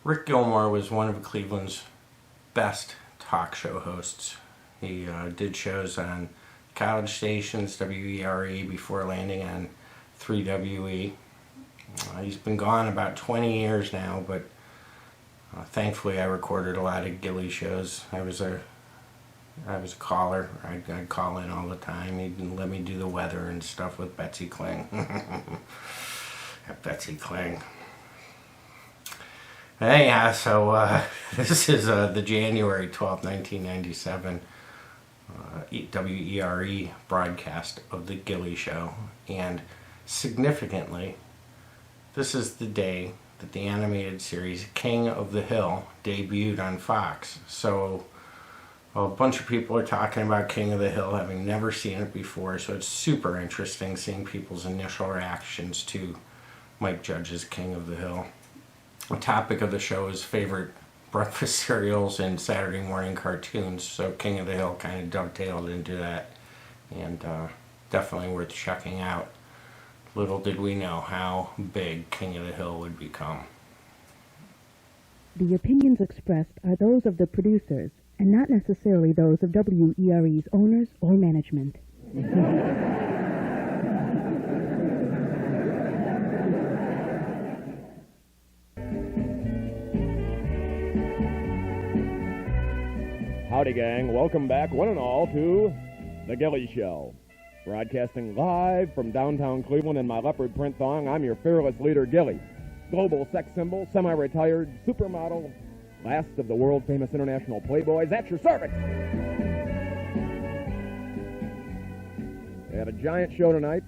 Rick Gilmour was one of Cleveland's best talk show hosts. He did shows on college stations, WERE, before landing on 3WE. He's been gone about 20 years now, but thankfully I recorded a lot of Gilly shows. I was a caller. I'd call in all the time. He'd let me do the weather and stuff with Betsy Kling. Betsy Kling. Anyhow, so this is the January 12th, 1997 WERE broadcast of The Gilly Show. And significantly, this is the day that the animated series King of the Hill debuted on Fox. So a bunch of people are talking about King of the Hill, having never seen it before, so it's super interesting seeing people's initial reactions to Mike Judge's King of the Hill. The topic of the show is favorite breakfast cereals and Saturday morning cartoons, so King of the Hill kind of dovetailed into that, and definitely worth checking out. Little did we know how big King of the Hill would become. The opinions expressed are those of the producers, and not necessarily those of WERE's owners or management. Howdy, gang. Welcome back, one and all, to The Gilly Show. Broadcasting live from downtown Cleveland in my leopard print thong, I'm your fearless leader, Gilly. Global sex symbol, semi-retired, supermodel, last of the world-famous international playboys at your service. We have a giant show tonight.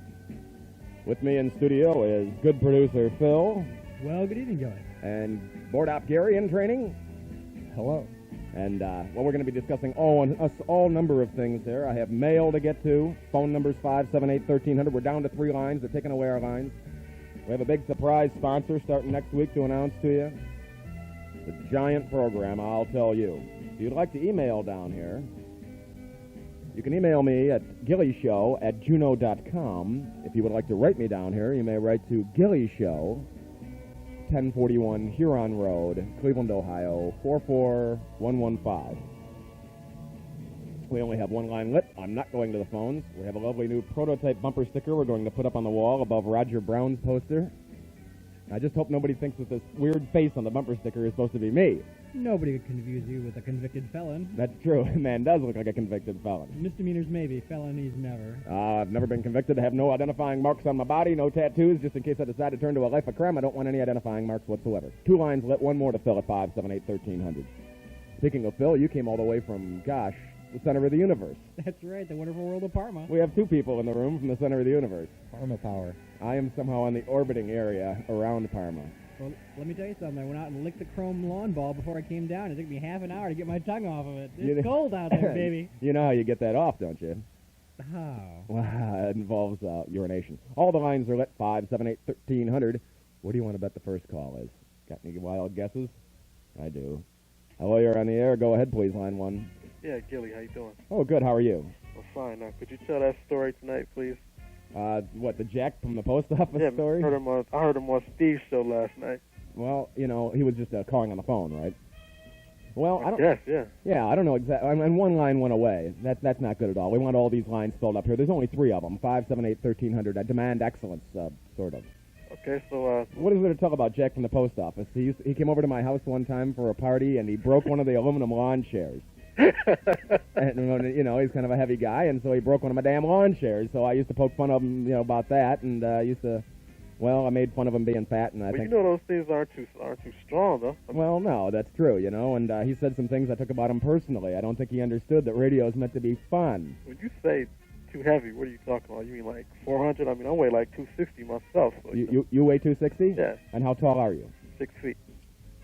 With me in studio is good producer Phil. Well, good evening, Gilly. And board op Gary in training. Hello. And, well, we're going to be discussing all number of things there. I have mail to get to. Phone numbers 578-1300. We're down to 3 lines. They're taking away our lines. We have a big surprise sponsor starting next week to announce to you. It's a giant program, I'll tell you. If you'd like to email down here, you can email me at gillyshow@juno.com. If you would like to write me down here, you may write to Gilly Show, 1041 Huron Road, Cleveland, Ohio, 44115. We only have one line lit. I'm not going to the phones. We have a lovely new prototype bumper sticker we're going to put up on the wall above Roger Brown's poster. I just hope nobody thinks that this weird face on the bumper sticker is supposed to be me. Nobody could confuse you with a convicted felon. That's true. The man does look like a convicted felon. Misdemeanors maybe, felonies never. I've never been convicted. I have no identifying marks on my body, no tattoos. Just in case I decide to turn to a life of crime, I don't want any identifying marks whatsoever. 2 lines lit, one more to fill at 578-1300. Speaking of Phil, you came all the way from, gosh, the center of the universe. That's right, the wonderful world of Parma. We have 2 people in the room from the center of the universe. Parma power. I am somehow on the orbiting area around Parma. Well, let me tell you something. I went out and licked the chrome lawn ball before I came down. It took me half an hour to get my tongue off of it. It's cold out there, baby. You know how you get that off, don't you? How? Well, it involves urination. All the lines are lit, 578-1300. What do you want to bet the first call is? Got any wild guesses? I do. Hello, you're on the air. Go ahead, please, line 1. Yeah, Gilly, how you doing? Oh, good. How are you? Well, fine. Now, could you tell that story tonight, please? What, the Jack from the post office story? I heard him on Steve's show last night. Well, you know, he was just calling on the phone, right? Well, I don't. Yes, yeah. Yeah, I don't know exactly. And one line went away. That's not good at all. We want all these lines filled up here. There's only 3 of them. 578-1300. I demand excellence, sort of. Okay, so what is there to tell about Jack from the post office? He came over to my house one time for a party, and he broke one of the aluminum lawn chairs. And, you know, he's kind of a heavy guy, and so he broke one of my damn lawn chairs. So I used to poke fun of him, you know, about that, and I made fun of him being fat, and I think. You know those things aren't too strong, though. Well, no, that's true, you know, and he said some things I took about him personally. I don't think he understood that radio is meant to be fun. When you say too heavy, what are you talking about? You mean like 400? I mean, I weigh like 260 myself. So you weigh 260? Yeah. And how tall are you? 6 feet.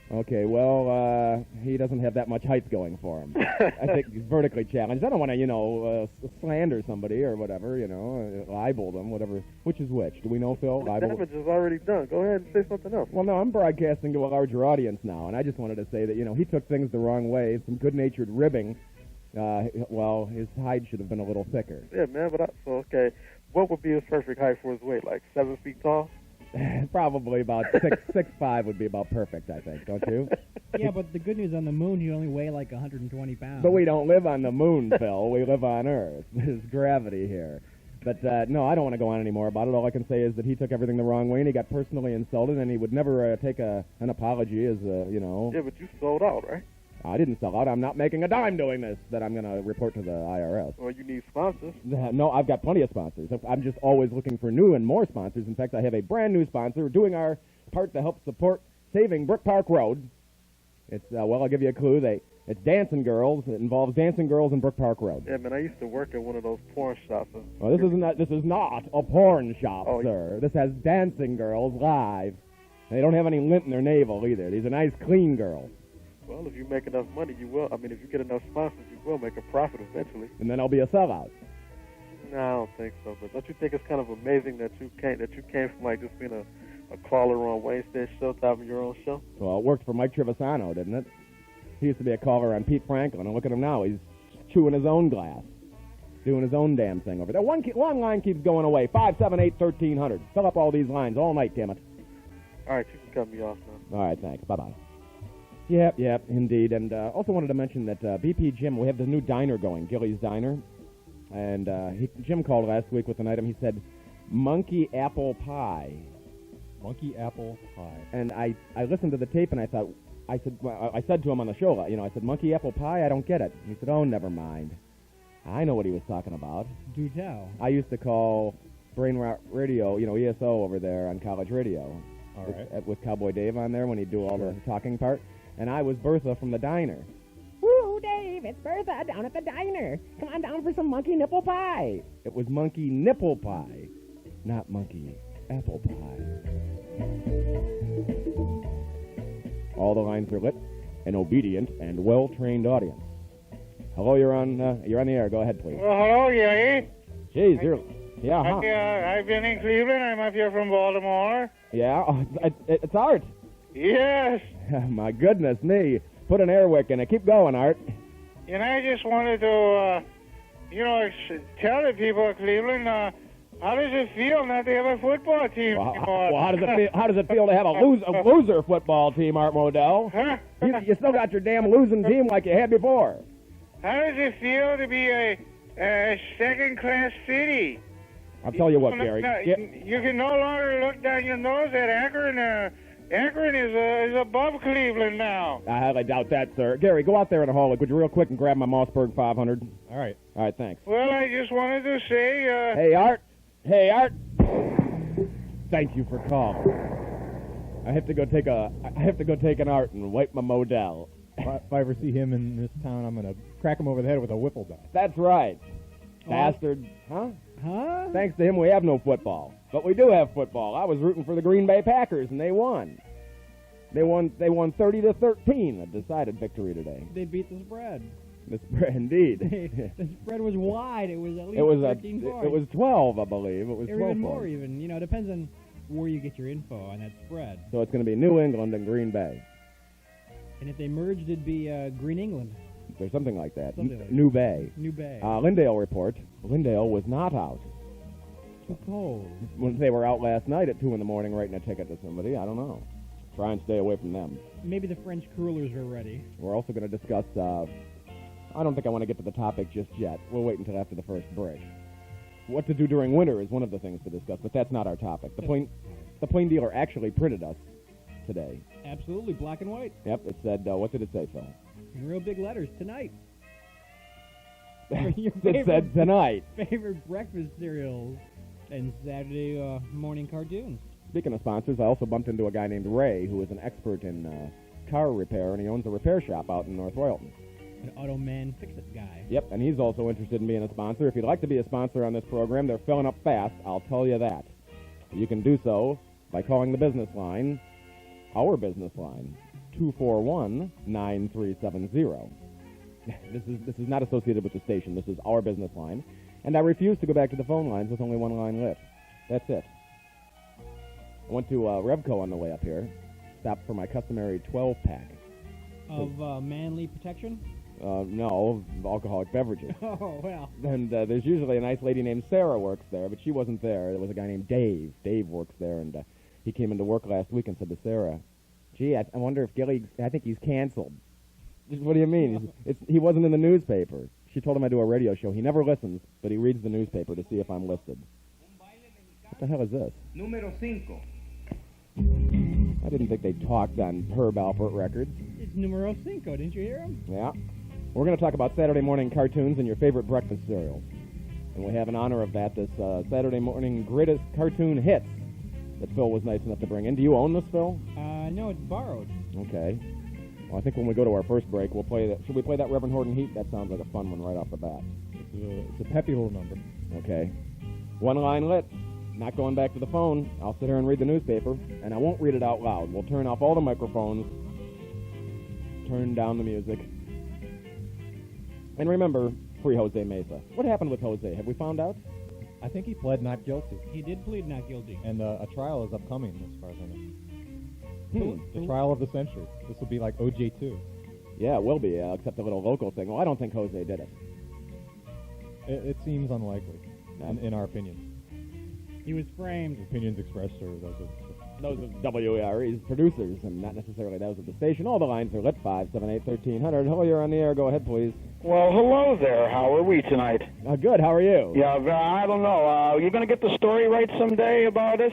Okay, well, he doesn't have that much height going for him. I think he's vertically challenged. I don't want to, you know, slander somebody or whatever, you know, libel them, whatever. Which is which? Do we know, Phil? The damage is already done. Go ahead and say something else. Well, no, I'm broadcasting to a larger audience now, and I just wanted to say that, you know, he took things the wrong way. Some good-natured ribbing. Well, his hide should have been a little thicker. Yeah, man, but okay. What would be his perfect height for his weight? Like 7 feet tall? Probably about 6'5" would be about perfect, I think, don't you? Yeah, but the good news on the moon, you only weigh like 120 pounds. But we don't live on the moon, Phil. We live on Earth. There's gravity here. But, no, I don't want to go on anymore about it. All I can say is that he took everything the wrong way, and he got personally insulted, and he would never take an apology as, you know. Yeah, but you sold out, right? I didn't sell out. I'm not making a dime doing this that I'm going to report to the IRS. Well, you need sponsors. No, I've got plenty of sponsors. I'm just always looking for new and more sponsors. In fact, I have a brand new sponsor doing our part to help support saving Brook Park Road. It's, well, I'll give you a clue. It's dancing girls. It involves dancing girls in Brook Park Road. Yeah, man, I used to work at one of those porn shops. Well, this is not a porn shop, Oh, sir. This has dancing girls live. They don't have any lint in their navel either. These are nice, clean girls. Well, if you make enough money, you will. I mean, if you get enough sponsors, you will make a profit eventually. And then I'll be a sellout. No, I don't think so. But don't you think it's kind of amazing that you came from like just being a caller on Wednesday's show to having your own show? Well, it worked for Mike Trivisano, didn't it? He used to be a caller on Pete Franklin, and look at him now. He's chewing his own glass, doing his own damn thing over there. One line keeps going away. 578-1300. Fill up all these lines all night, damn it. All right, you can cut me off now. All right, thanks. Bye-bye. Yep, indeed. And also wanted to mention that BP Jim, we have the new diner going, Gilly's Diner. And Jim called last week with an item. He said, monkey apple pie. Monkey apple pie. And I listened to the tape, and I said to him on the show, I said, monkey apple pie, I don't get it. And he said, oh, never mind. I know what he was talking about. Do tell. I used to call Brain Rot Radio, ESO over there on college radio. All right. With Cowboy Dave on there when he'd do all the talking part. And I was Bertha from the diner. Woo, Dave, it's Bertha down at the diner. Come on down for some monkey nipple pie. It was monkey nipple pie, not monkey apple pie. All the lines are lit, an obedient and well-trained audience. Hello, you're on the air. Go ahead, please. Well, hello, Gary. Jeez, you're... Yeah, huh? I've been in Cleveland. I'm up here from Baltimore. Yeah? Oh, it's Art. Yes. My goodness me. Put an airwick in it. Keep going, Art. And I just wanted to, tell the people of Cleveland, how does it feel not to have a football team anymore? Well, how does it feel to have a loser football team, Art Modell? Huh? You still got your damn losing team like you had before. How does it feel to be a second-class city? I'll tell you what, Gary. You can no longer look down your nose at Akron. Akron is above Cleveland now. I highly doubt that, sir. Gary, go out there in the hall, would you, real quick, and grab my Mossberg 500? All right. All right, thanks. Well, I just wanted to say... Hey, Art. Thank you for calling. I have to go take an Art and wipe my Modell. If I ever see him in this town, I'm going to crack him over the head with a whipple bat. That's right. Bastard. Huh? Huh? Thanks to him, we have no football. But we do have football. I was rooting for the Green Bay Packers, and they won. They won 30-13, a decided victory today. They beat the spread. The spread, indeed. The spread was wide. It was at least 13 points. It was 12, I believe. It was 12 even more, points. even. It depends on where you get your info on that spread. So it's going to be New England and Green Bay. And if they merged, it'd be Green England. There's something like that. Something like New Bay. New Bay. Lindale report. Lindale was not out. Too cold. When they were out last night at 2 in the morning writing a ticket to somebody, I don't know. Try and stay away from them. Maybe the French curlers are ready. We're also going to discuss, I don't think I want to get to the topic just yet. We'll wait until after the first break. What to do during winter is one of the things to discuss, but that's not our topic. The plain dealer actually printed us today. Absolutely, black and white. Yep, it said, what did it say, Phil? In real big letters, tonight. It said tonight. Favorite breakfast cereals and Saturday morning cartoons. Speaking of sponsors, I also bumped into a guy named Ray, who is an expert in car repair, and he owns a repair shop out in North Royalton. An Automan Fix-It guy. Yep, and he's also interested in being a sponsor. If you'd like to be a sponsor on this program, they're filling up fast, I'll tell you that. You can do so by calling the business line, our business line, 241-9370. This is not associated with the station. This is our business line. And I refuse to go back to the phone lines with only one line lit. That's it. I went to Revco on the way up here. Stopped for my customary 12-pack. Of manly protection? No, of alcoholic beverages. Oh, well. And there's usually a nice lady named Sarah works there, but she wasn't there. There was a guy named Dave. Dave works there, and He came into work last week and said to Sarah, "Gee, I wonder if Gilly, I think he's canceled." What do you mean? He wasn't in the newspaper. She told him I do a radio show. He never listens, but he reads the newspaper to see if I'm listed. What the hell is this? Número 5. I didn't think they talked on Herb Alpert Records. It's numero 5. Didn't you hear him? Yeah. We're going to talk about Saturday morning cartoons and your favorite breakfast cereals. And we have in honor of that this Saturday morning greatest cartoon hits that Phil was nice enough to bring in. Do you own this, Phil? No, it's borrowed. Okay. Well, I think when we go to our first break, we'll play that. Should we play that Reverend Horton Heat? That sounds like a fun one right off the bat. It's a peppy little number. Okay. One line lit. Not going back to the phone. I'll sit here and read the newspaper, and I won't read it out loud. We'll turn off all the microphones, turn down the music. And remember, free Jose Mesa. What happened with Jose? Have we found out? I think he pled not guilty. He did plead not guilty. And a trial is upcoming, as far as I know. The trial of the century. This will be like OJ2. Yeah, it will be, except a little local thing. Well, I don't think Jose did it. It seems unlikely, in our opinion. He was framed. The opinions expressed are those of WERE's producers, and not necessarily those of the station. All the lines are lit. 578-1300. Hello, you're on the air. Go ahead, please. Well, hello there. How are we tonight? Good. How are you? Yeah, I don't know. Are you going to get the story right someday about this,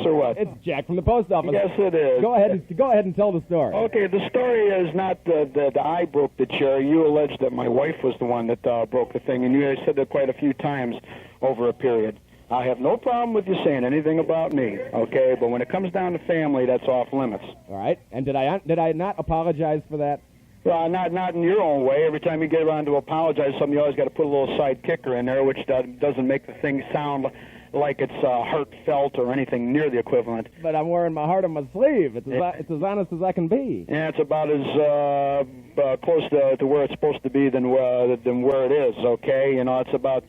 or what? It's Jack from the post office. Yes, it is. Go ahead and tell the story. Okay, the story is not that I broke the chair. You alleged that my wife was the one that broke the thing, and you said that quite a few times over a period. I have no problem with you saying anything about me, okay? But when it comes down to family, that's off limits. All right. And did I not apologize for that? Well, not in your own way. Every time you get around to apologize for something, you always got to put a little side kicker in there, which doesn't make the thing sound like it's heartfelt or anything near the equivalent. But I'm wearing my heart on my sleeve. It's as honest as I can be. Yeah, it's about as close to where it's supposed to be than where it is. Okay, you know, it's about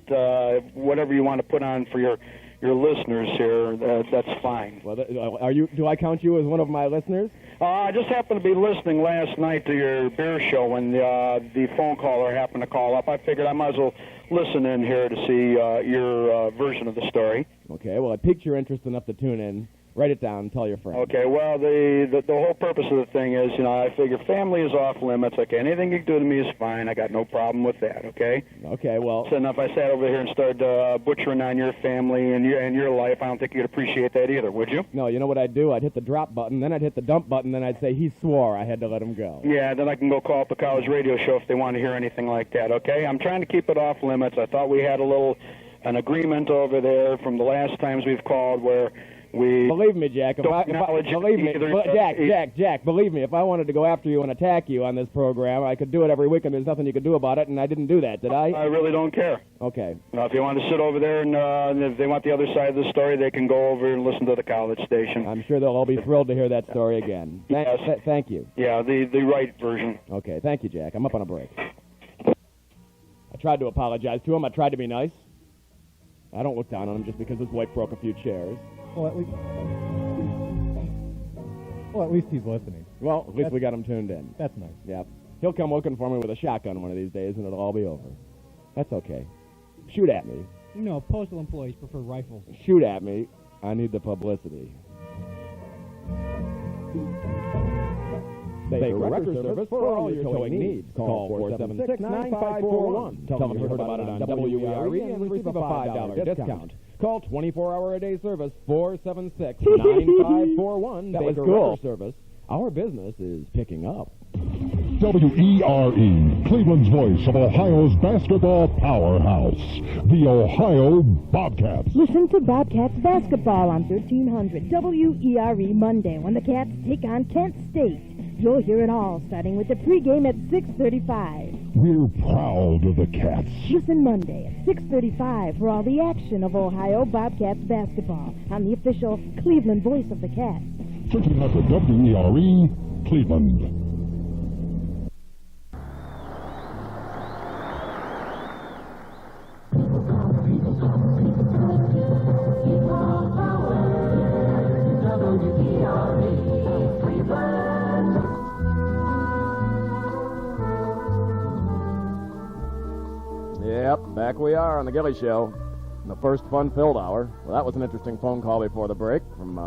whatever you want to put on for your listeners here. That's fine. Well, do I count you as one of my listeners? I just happened to be listening last night to your beer show when the phone caller happened to call up. I figured I might as well listen in here to see your version of the story. Okay, well, it piqued your interest enough to tune in. Write it down and tell your friends. Okay, well, the whole purpose of the thing is, you know, I figure family is off limits. Okay, anything you do to me is fine. I got no problem with that, okay? Okay, well... So now if I sat over here and started butchering on your family and your life, I don't think you'd appreciate that either, would you? No, you know what I'd do? I'd hit the drop button, then I'd hit the dump button, then I'd say he swore I had to let him go. Yeah, then I can go call up the college radio show if they want to hear anything like that, okay? I'm trying to keep it off limits. I thought we had an agreement over there from the last times we've called where... Believe me, Jack. Jack, believe me. If I wanted to go after you and attack you on this program, I could do it every week, and there's nothing you could do about it. And I didn't do that, did I? I really don't care. Okay. If you want to sit over there and if they want the other side of the story, they can go over and listen to the college station. I'm sure they'll all be thrilled to hear that story again. Thank you. Yeah, the right version. Okay. Thank you, Jack. I'm up on a break. I tried to apologize to him. I tried to be nice. I don't look down on him just because his wife broke a few chairs. Well, at least he's listening. Well, at least we got him tuned in. That's nice. Yeah. He'll come looking for me with a shotgun one of these days, and it'll all be over. That's okay. Shoot at me. No, postal employees prefer rifles. Shoot at me. I need the publicity. Baker Record Service for all your towing needs. Call 476-9541. Tell them you heard about it on WERE and receive a $5 discount. Call 24-hour-a-day service, 476-9541. That Baker Record Service. Our business is picking up. WERE, Cleveland's voice of Ohio's basketball powerhouse, the Ohio Bobcats. Listen to Bobcats basketball on 1300 WERE Monday when the Cats take on Kent State. You'll hear it all, starting with the pregame at 6:35. We're proud of the Cats. Listen Monday at 6:35 for all the action of Ohio Bobcats basketball on the official Cleveland voice of the Cats. 1300 WERE, Cleveland. Yep, back we are on the Gilly Show. The first fun-filled hour. Well, that was an interesting phone call before the break from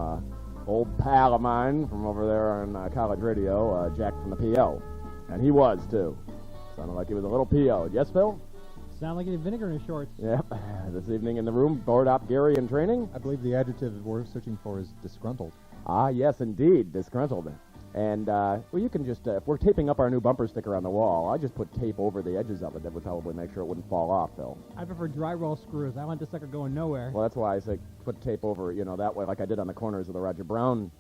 old pal of mine from over there on college radio, Jack from the PO. And he was, too. Sounded like he was a little PO'd. Yes, Phil? Sound like he had vinegar in his shorts. Yep. This evening in the room, board op Gary in training. I believe the adjective we're searching for is disgruntled. Ah, yes, indeed, disgruntled. And, well, you can just, if we're taping up our new bumper sticker on the wall, I just put tape over the edges of it. That would probably make sure it wouldn't fall off, Phil. I prefer drywall screws. I want this sucker going nowhere. Well, that's why I say put tape over, that way, like I did on the corners of the Roger Brown,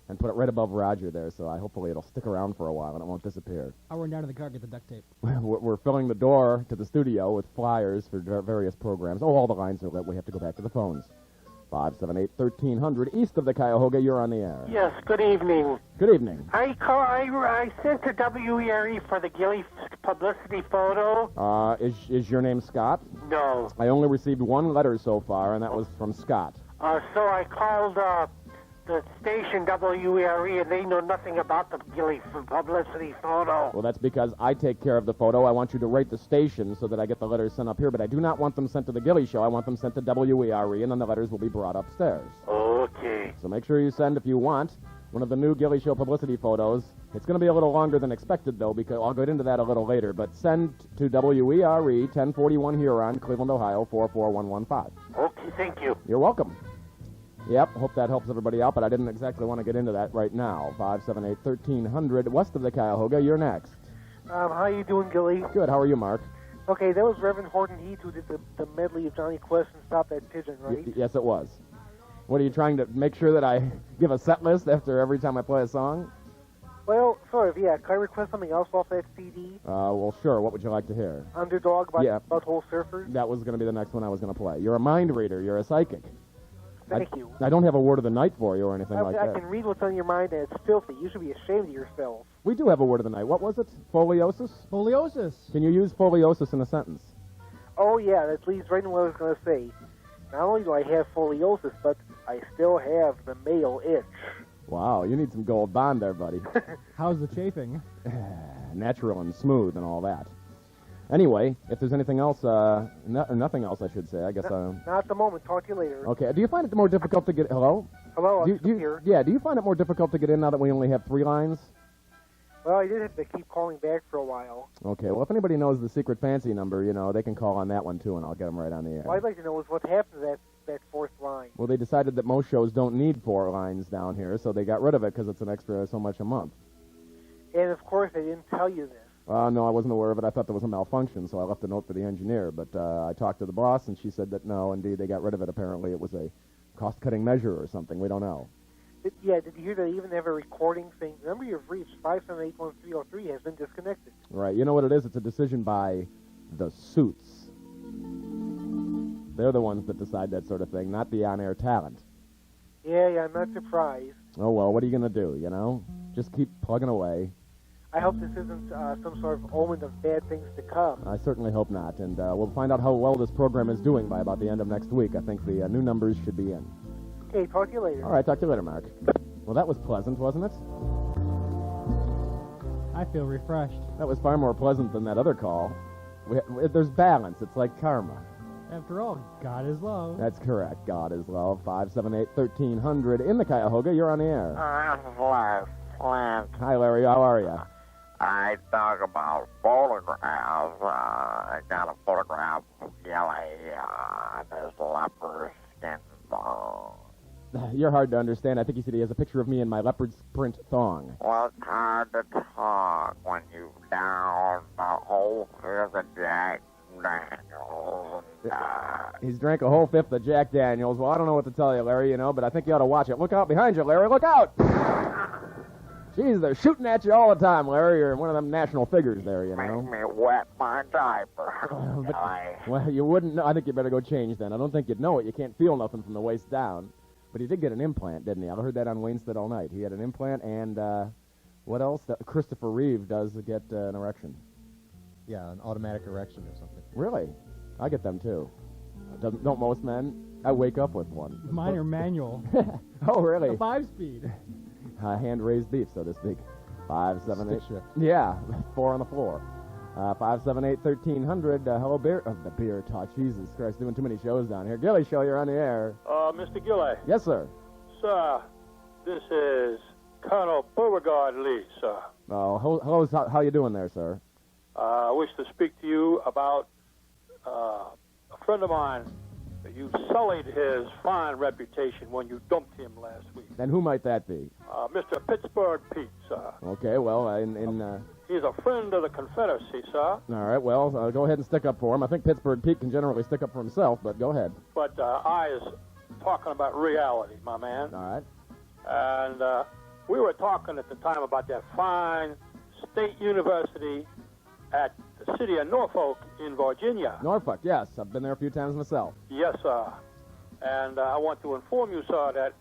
and put it right above Roger there, so hopefully it'll stick around for a while and it won't disappear. I'll run down to the car, get the duct tape. We're filling the door to the studio with flyers for various programs. Oh, all the lines are lit. We have to go back to the phones. 578-1300, east of the Cuyahoga, you're on the air. Yes, good evening. Good evening. I sent to WERE for the Gilly publicity photo. Is your name Scott? No. I only received one letter so far, and that was from Scott. So I called the station WERE, and they know nothing about the Gilly publicity photo. Well, that's because I take care of the photo. I want you to rate the station so that I get the letters sent up here, but I do not want them sent to the Gilly Show. I want them sent to WERE, and then the letters will be brought upstairs. Okay. So make sure you send, if you want, one of the new Gilly Show publicity photos. It's going to be a little longer than expected, though, because I'll get into that a little later, but send to WERE, 1041 Huron, Cleveland, Ohio, 44115. Okay, thank you. You're welcome. Yep, hope that helps everybody out, but I didn't exactly want to get into that right now. 578-1300, west of the Cuyahoga, you're next. How you doing, Gilly? Good, how are you, Mark? Okay, that was Reverend Horton Heat who did the medley of Johnny Quest and Stop That Pigeon, right? Yes, it was. What, are you trying to make sure that I give a set list after every time I play a song? Well, sort of, yeah. Can I request something else off that CD? Well, sure. What would you like to hear? Underdog by Butthole Surfers? That was going to be the next one I was going to play. You're a mind reader. You're a psychic. Thank you. I don't have a word of the night for you or anything like that. I can read what's on your mind, and it's filthy. You should be ashamed of yourself. We do have a word of the night. What was it? Foliosis? Foliosis. Can you use foliosis in a sentence? Oh, yeah, that leads right into what I was going to say. Not only do I have foliosis, but I still have the male itch. Wow, you need some gold bond there, buddy. How's the chafing? Natural and smooth and all that. Anyway, if there's anything else, or nothing else, I should say, I guess. Not at the moment. Talk to you later. Okay. Do you find it more difficult to get? Hello. Hello. I'm here. Yeah. Do you find it more difficult to get in now that we only have 3 lines? Well, I did have to keep calling back for a while. Okay. Well, if anybody knows the secret fancy number, they can call on that one too, and I'll get them right on the air. Well, I'd like to know what happened to that 4th line. Well, they decided that most shows don't need 4 lines down here, so they got rid of it because it's an extra so much a month. And of course, they didn't tell you this. No, I wasn't aware of it. I thought there was a malfunction, so I left a note for the engineer. But I talked to the boss, and she said that no, indeed, they got rid of it. Apparently, it was a cost-cutting measure or something. We don't know. Did you hear they even have a recording saying, the number you've reached, 5781303, has been disconnected? Right. You know what it is? It's a decision by the suits. They're the ones that decide that sort of thing, not the on-air talent. Yeah, I'm not surprised. Oh, well, what are you going to do, Just keep plugging away. I hope this isn't some sort of omen of bad things to come. I certainly hope not, and we'll find out how well this program is doing by about the end of next week. I think the new numbers should be in. Okay, talk to you later. All right, talk to you later, Mark. Well, that was pleasant, wasn't it? I feel refreshed. That was far more pleasant than that other call. There's balance. It's like karma. After all, God is love. That's correct. God is love. 578-1300 in the Cuyahoga. You're on the air. Hi, Larry. How are you? I talk about photographs. I got a photograph of Gilly, this leopard skin thong. You're hard to understand. I think he said he has a picture of me in my leopard print thong. Well, it's hard to talk when you down the whole fifth of Jack Daniels. He's drank a whole 5th of Jack Daniels. Well, I don't know what to tell you, Larry, but I think you ought to watch it. Look out behind you, Larry. Look out! Jeez, they're shooting at you all the time, Larry. You're one of them national figures there, Make me wet my diaper. Well, you wouldn't know. I think you better go change then. I don't think you'd know it. You can't feel nothing from the waist down. But he did get an implant, didn't he? I heard that on Waynested all night. He had an implant, and what else? Christopher Reeve does get an erection. Yeah, an automatic erection or something. Really? I get them, too. Don't most men? I wake up with one. Mine are manual. Oh, really? A 5-speed. Hand-raised beef, so to speak. 578. Stick shift. Yeah, 4 on the floor. 578-1300. Hello, beer. The beer talk. Jesus Christ, doing too many shows down here. Gilly Show, you're on the air. Mr. Gilly. Yes, sir. Sir, This is Colonel Beauregard Lee, sir. Oh, hello. How you doing there, sir? I wish to speak to you about a friend of mine. You sullied his fine reputation when you dumped him last week. And who might that be? Mr. Pittsburgh Pete, sir. Okay, well, He's a friend of the Confederacy, sir. All right, well, go ahead and stick up for him. I think Pittsburgh Pete can generally stick up for himself, but go ahead. But I is talking about reality, my man. All right. And we were talking at the time about that fine state university at the city of Norfolk in Virginia. Norfolk, yes. I've been there a few times myself. Yes, sir. And I want to inform you, sir, that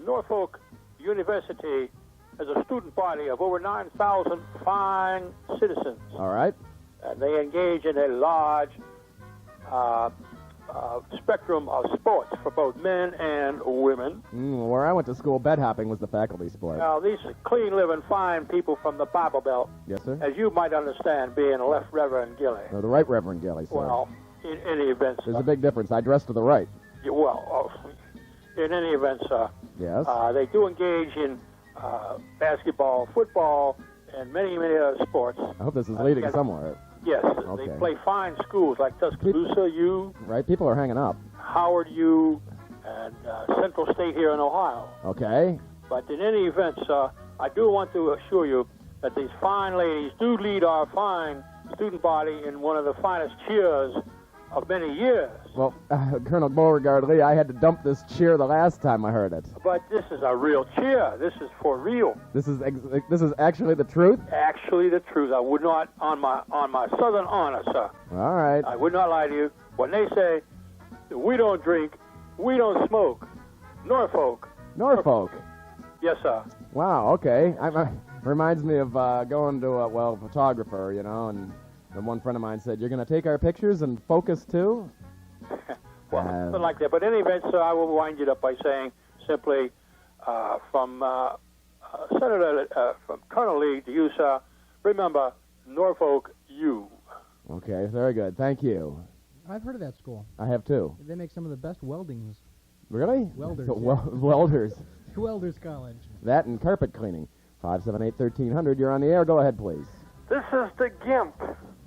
Norfolk University has a student body of over 9,000 fine citizens. All right. And they engage in a large spectrum of sports for both men and women. Where I went to school, bed hopping was the faculty sport. Now, these clean, living, fine people from the Bible Belt, Yes, sir? as you might understand, being a left Reverend Gilly. No, the right Reverend Gilly, sir. Well, in any event, There's a big difference. I dress to the right. In any event, sir, Yes? they do engage in basketball, football, and many, many other sports. I hope this is leading somewhere. Yes, Okay. they play fine schools like Tuscaloosa U, Right? People are hanging up. Howard U, and Central State here in Ohio. Okay? But in any event, sir, I do want to assure you that these fine ladies do lead our fine student body in one of the finest cheers of many years. Well, Colonel Beauregard Lee, I had to dump this cheer the last time I heard it. But this is a real cheer. This is for real. This is actually the truth? Actually, the truth. I would not, on my southern honor, sir. All right. I would not lie to you. When they say we don't drink, we don't smoke, Norfolk. Yes, sir. Wow, okay. Reminds me of going to a photographer, you know, and one friend of mine said, "You're going to take our pictures and focus too?" Well, something like that. But in any event, sir, I will wind it up by saying simply from Colonel Lee to you, sir, remember, Norfolk U. Okay, very good. Thank you. I've heard of that school. I have too. They make some of the best weldings. Really? Welders. Welders. Welders College. That and carpet cleaning. 578-1300. You're on the air. Go ahead, please. This is the Gimp.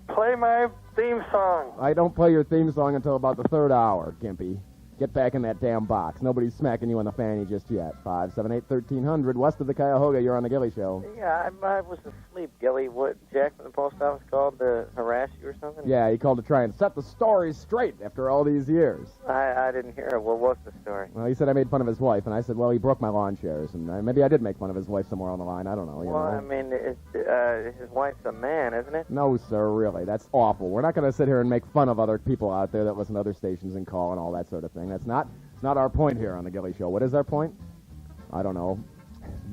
Play my theme song. I don't play your theme song until about the third hour, Gimpy. Get back in that damn box. Nobody's smacking you in the fanny just yet. 578-1300. West of the Cuyahoga, you're on the Gilly Show. Yeah, I was asleep, Gilly. What Jack from the post office called to harass you or something? Yeah, he called to try and set the story straight after all these years. I didn't hear it. What was the story? Well, he said I made fun of his wife, and I said, well, he broke my lawn chairs, and maybe I did make fun of his wife somewhere on the line. I don't know. I mean, his wife's a man, isn't it? No, sir, really. That's awful. We're not going to sit here and make fun of other people out there that listen to other stations and call and all that sort of thing. It's not our point here on the Gilly Show. What is our point? I don't know,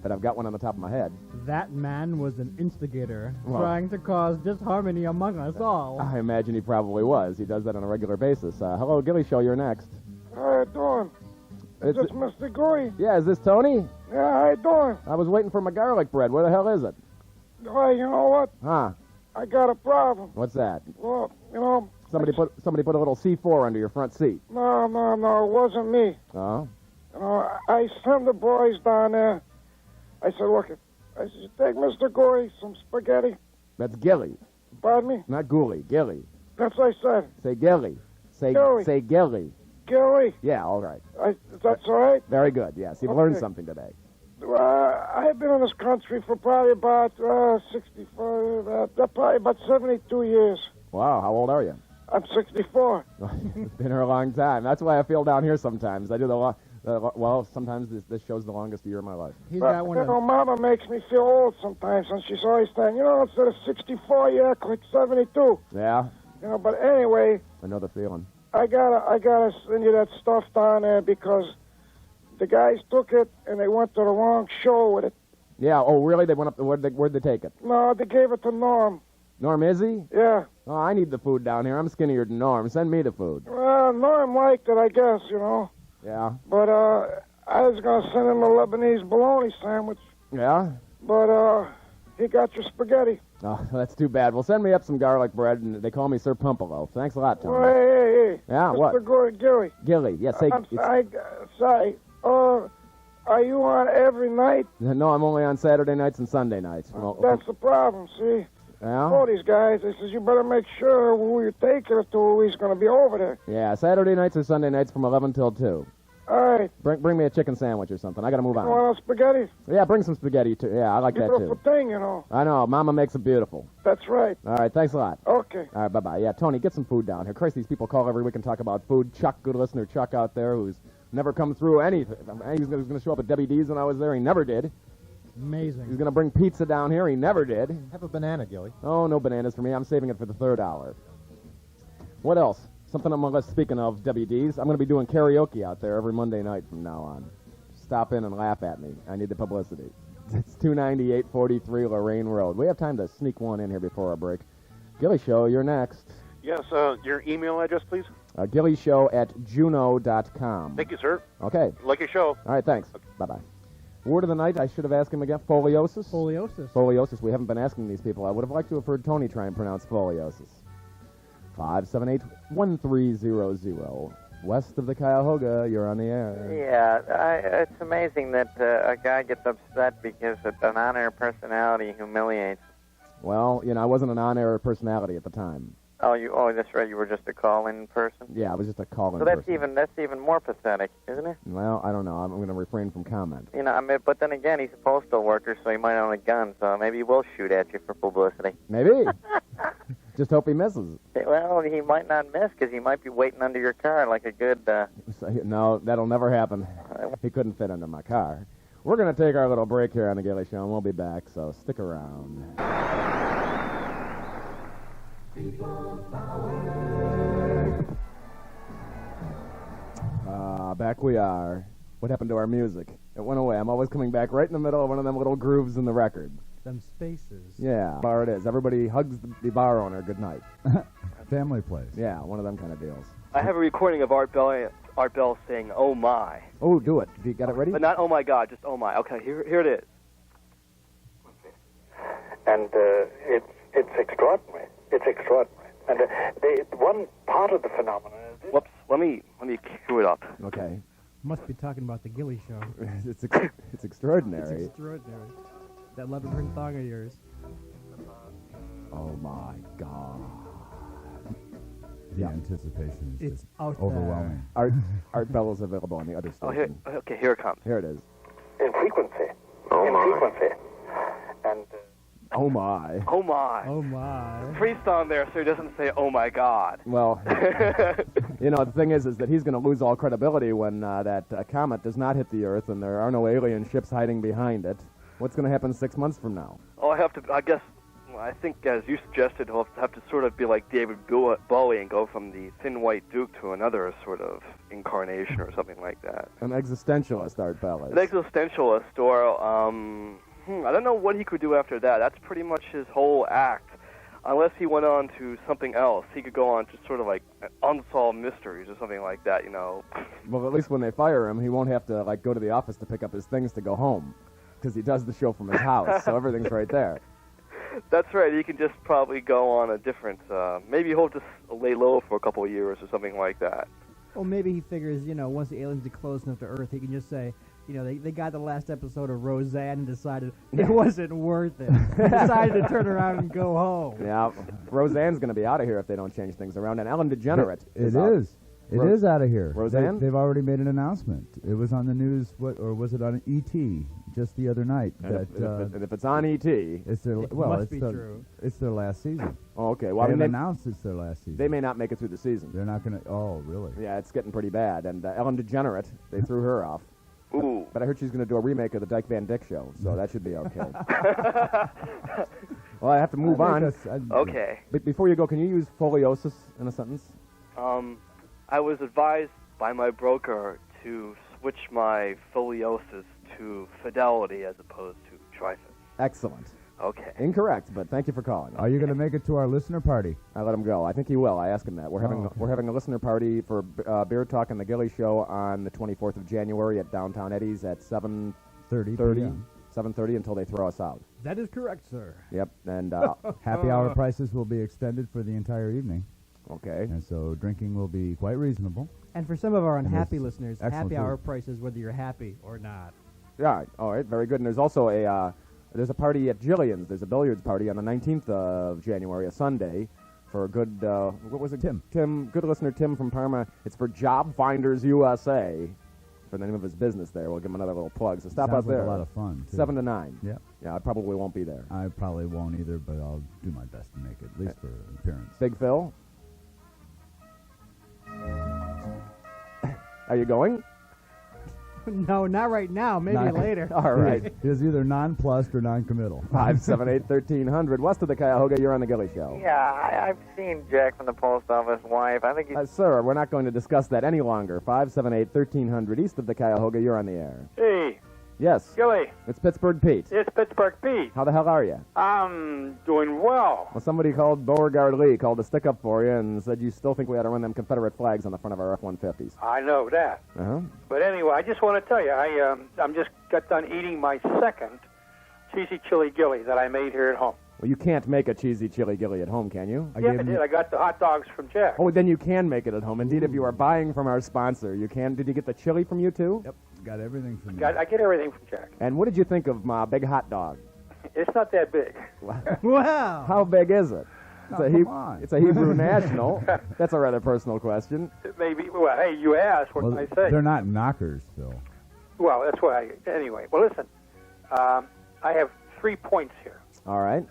but I've got one on the top of my head. That man was an instigator, trying to cause disharmony among us all. I imagine he probably was. He does that on a regular basis. Hello, Gilly Show, you're next. How you doing? Is this Mr. Goy? Yeah, is this Tony? Yeah, how you doing? I was waiting for my garlic bread. Where the hell is it? Well, you know what? Huh? I got a problem. What's that? Well, you know... Somebody put a little C4 under your front seat. No, it wasn't me. Oh? You know, I sent the boys down there. I said, look, I said, take Mr. Goy some spaghetti. That's Gilly. Pardon me? Not Ghoulie, Gilly. That's what I said. Say Gilly. Say Gilly. Gilly. Yeah, all right. That's all right? Very good, yes. You've learned something today. I've been in this country for probably about 72 years. Wow, how old are you? I'm 64. Been here a long time. That's why I feel down here sometimes. I do sometimes this show's the longest year of my life. He's got one. Mama makes me feel old sometimes, and she's always saying, instead of 64, you act like 72. Yeah. But anyway. I know the feeling. I gotta send you that stuff down there because the guys took it and they went to the wrong show with it. Yeah. Oh, really? They went up. Where'd they take it? No, they gave it to Norm. Norm, is he? Yeah. Oh, I need the food down here. I'm skinnier than Norm. Send me the food. Well, Norm liked it, I guess, Yeah. But I was going to send him a Lebanese bologna sandwich. Yeah? But he got your spaghetti. Oh, that's too bad. Well, send me up some garlic bread, and they call me Sir Pumpalo. Thanks a lot, Tony. Well, hey. Yeah, Mr. what? Gilly. Gilly, yes. I'm sorry. Are you on every night? No, I'm only on Saturday nights and Sunday nights. Well, That's the problem, see? yeah? All these guys, they says, you better make sure who you take her to, who's going to be over there. Yeah, Saturday nights or Sunday nights from 11 till 2. All right. Bring me a chicken sandwich or something. I got to move You on. want spaghetti? Yeah, bring some spaghetti, too. Yeah, I like that, Beautiful too. thing, you know. I know. Mama makes it beautiful. That's right. All right, thanks a lot. Okay. All right, bye-bye. Yeah, Tony, get some food down here. Christ, these people call every week and talk about food. Chuck, good listener Chuck out there, who's never come through anything. He was going to show up at WD's when I was there. He never did. Amazing. He's going to bring pizza down here. He never did. Have a banana, Gilly. Oh, no bananas for me. I'm saving it for the third hour. What else? Something I'm going to, speaking of WD's, I'm going to be doing karaoke out there every Monday night from now on. Stop in and laugh at me. I need the publicity. It's 298-43 Lorraine Road. We have time to sneak one in here before our break. Gilly Show, you're next. Yes, your email address, please. GillyShow@juno.com. Thank you, sir. Okay. Like your show. All right, thanks. Bye-bye. Word of the night, I should have asked him again. Foliosis? Foliosis. Foliosis. We haven't been asking these people. I would have liked to have heard Tony try and pronounce foliosis. 578-1300. West of the Cuyahoga, you're on the air. Yeah, it's amazing that a guy gets upset because an on-air personality humiliates. Well, you know, I wasn't an on-air personality at the time. Oh, that's right. You were just a call-in person. Yeah, I was just a call-in So person. that's even more pathetic, isn't it? Well, I don't know. I'm going to refrain from comment. You know, I mean, but then again, he's a postal worker, so he might own a gun. So maybe he will shoot at you for publicity. Maybe. Just hope he misses. Well, he might not miss because he might be waiting under your car like a good. No, that'll never happen. He couldn't fit under my car. We're going to take our little break here on the Gilly Show, and we'll be back, so stick around. Back we are. What happened to our music? It went away. I'm always coming back right in the middle of one of them little grooves in the record. Them spaces. Yeah, bar it is. Everybody hugs the bar owner good night. Family place. Yeah, one of them kind of deals. I have a recording of Art Bell saying, "Oh my." Oh, do it. You got it ready? But not "Oh my God," just "Oh my." Okay, here it is. And it's extraordinary. It's extraordinary. And one part of the phenomenon is this. Whoops. Let me cue it up. Okay. Must be talking about the Gilly Show. It's extraordinary. It's extraordinary. That leopard thong of yours. Oh my God. The anticipation is It's just out overwhelming. Art Bell is available on the other station. Okay, here it comes. Here it is. In frequency. Frequency. And oh my. Oh my. Oh my. Priest on there so he doesn't say "Oh my God." Well, you know, the thing is that he's going to lose all credibility when that comet does not hit the Earth and there are no alien ships hiding behind it. What's going to happen 6 months from now? Oh, I think, as you suggested, he'll have to sort of be like David Bowie and go from the Thin White Duke to another sort of incarnation or something like that. An existentialist, Art Bell is. An existentialist, or, I don't know what he could do after that. That's pretty much his whole act. Unless he went on to something else. He could go on to sort of like unsolved mysteries or something like that, you know. Well, at least when they fire him, he won't have to like go to the office to pick up his things to go home. Because he does the show from his house, so everything's right there. That's right. He can just probably go on a different. Maybe he'll just lay low for a couple of years or something like that. Well, maybe he figures, once the aliens get close enough to Earth, he can just say, they got the last episode of Roseanne and decided it wasn't worth it. They decided to turn around and go home. Yeah, Roseanne's going to be out of here if they don't change things around. And Ellen DeGenerate It is. It is out of here. Roseanne? They've already made an announcement. It was on the news, or was it on ET just the other night? And if it's on ET, it's their true. It's their last season. Oh, okay. Well, they've announced it's their last season. They may not make it through the season. They're not going to. Oh, really? Yeah, it's getting pretty bad. And Ellen DeGenerate, they threw her off. Ooh. But I heard she's going to do a remake of the Dyke Van Dyke Show, so that should be okay. Well, I have to move on. Okay. But before you go, can you use foliosis in a sentence? I was advised by my broker to switch my foliosis to fidelity as opposed to trifid. Excellent. Okay. Incorrect, but thank you for calling. Are you going to make it to our listener party? I let him go. I think he will. I asked him that. We're having a listener party for Beer Talk and the Gilly Show on the 24th of January at Downtown Eddie's at 7:30 until they throw us out. That is correct, sir. Yep. And happy hour prices will be extended for the entire evening. Okay. And so drinking will be quite reasonable. And for some of our unhappy there's listeners, excellent happy hour food. prices whether you're happy or not. Yeah, all right, very good. And there's also there's a party at Jillian's. There's a billiards party on the 19th of January, a Sunday, for a good, what was it? Tim, good listener Tim from Parma. It's for Job Finders USA, for the name of his business there. We'll give him another little plug. So stop Sounds out there. like a lot of fun, too. 7 to 9. Yeah. Yeah, I probably won't be there. I probably won't either, but I'll do my best to make it, at least for an appearance. Big Phil? Are you going? No, not right now. Maybe Not- later. All right. He is either nonplussed or noncommittal. 578-1300. West of the Cuyahoga, you're on the Gilly Show. Yeah, I've seen Jack from the post office wife. I think he's... Sir, we're not going to discuss that any longer. 578-1300. East of the Cuyahoga, you're on the air. Hey, Yes. Gilly. It's Pittsburgh Pete. It's Pittsburgh Pete. How the hell are you? I'm doing well. Well, somebody called Beauregard Lee, called to stick up for you and said you still think we ought to run them Confederate flags on the front of our F-150s. I know that. Uh-huh. But anyway, I just want to tell you, I'm just got done eating my second cheesy chili Gilly that I made here at home. Well, you can't make a cheesy chili Gilly at home, can you? I did. I got the hot dogs from Jack. Oh, then you can make it at home. Indeed, if you are buying from our sponsor, you can. Did you get the chili from you, too? Yep, got everything from I get everything from Jack. And what did you think of my big hot dog? It's not that big. Wow. How big is it? It's, Oh, a, come on. it's a Hebrew national. That's a rather personal question. Maybe. Well, hey, you asked. What Well, can I say? they're not knockers, Phil. Well, that's why. Anyway, well, listen. I have 3 points here. All right.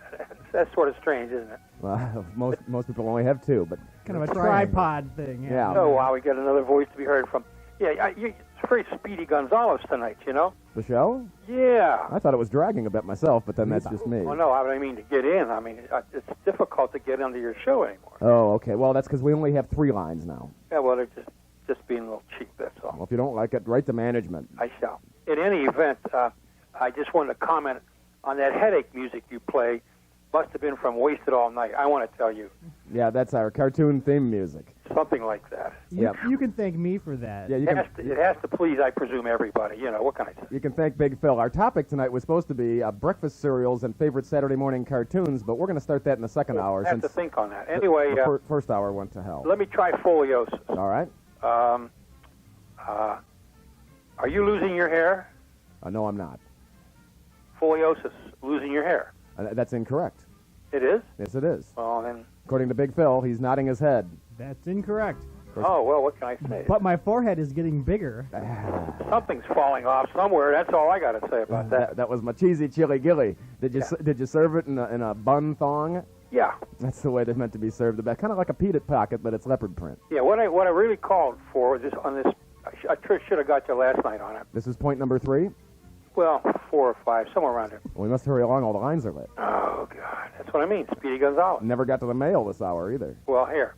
That's sort of strange, isn't it? Well, most people only have 2, but Kind of a tripod thing. Yeah. Oh, wow, we got another voice to be heard from. Yeah, it's very Speedy Gonzalez tonight, you know? the show? Yeah. I thought it was dragging a bit myself, but then that's just me. Well, no, I mean to get in. I mean, it's difficult to get into your show anymore. Oh, okay. Well, that's because we only have 3 lines now. Yeah, well, they're just being a little cheap, that's all. Well, if you don't like it, write to management. I shall. In any event, I just wanted to comment on that headache music you play. Must have been from Wasted All Night. I want to tell you. Yeah, that's our cartoon theme music. Something like that. You can thank me for that. Yeah, It has to please, I presume, everybody. You know, what can I say? You can thank Big Phil. Our topic tonight was supposed to be breakfast cereals and favorite Saturday morning cartoons, but we're going to start that in the second hour. I have to since think on that. Anyway, the first hour went to hell. let me try foliosis. All right. Are you losing your hair? No, I'm not. Foliosis, losing your hair. That's incorrect. It is? Yes, it is. Well, then. According to Big Phil, he's nodding his head. That's incorrect. Oh, well, what can I say? But my forehead is getting bigger. Something's falling off somewhere. That's all I got to say about that. That was my cheesy chili Gilly. Did you serve it in a bun thong? Yeah. That's the way they're meant to be served. Kind of like a pita pocket, but it's leopard print. Yeah, what I really called for was I should have got you last night on it. This is point number 3? Well, 4 or 5, somewhere around there. Well, we must hurry along. All the lines are lit. Oh, God. That's what I mean, Speedy Gonzalez. Never got to the mail this hour either. Well, here.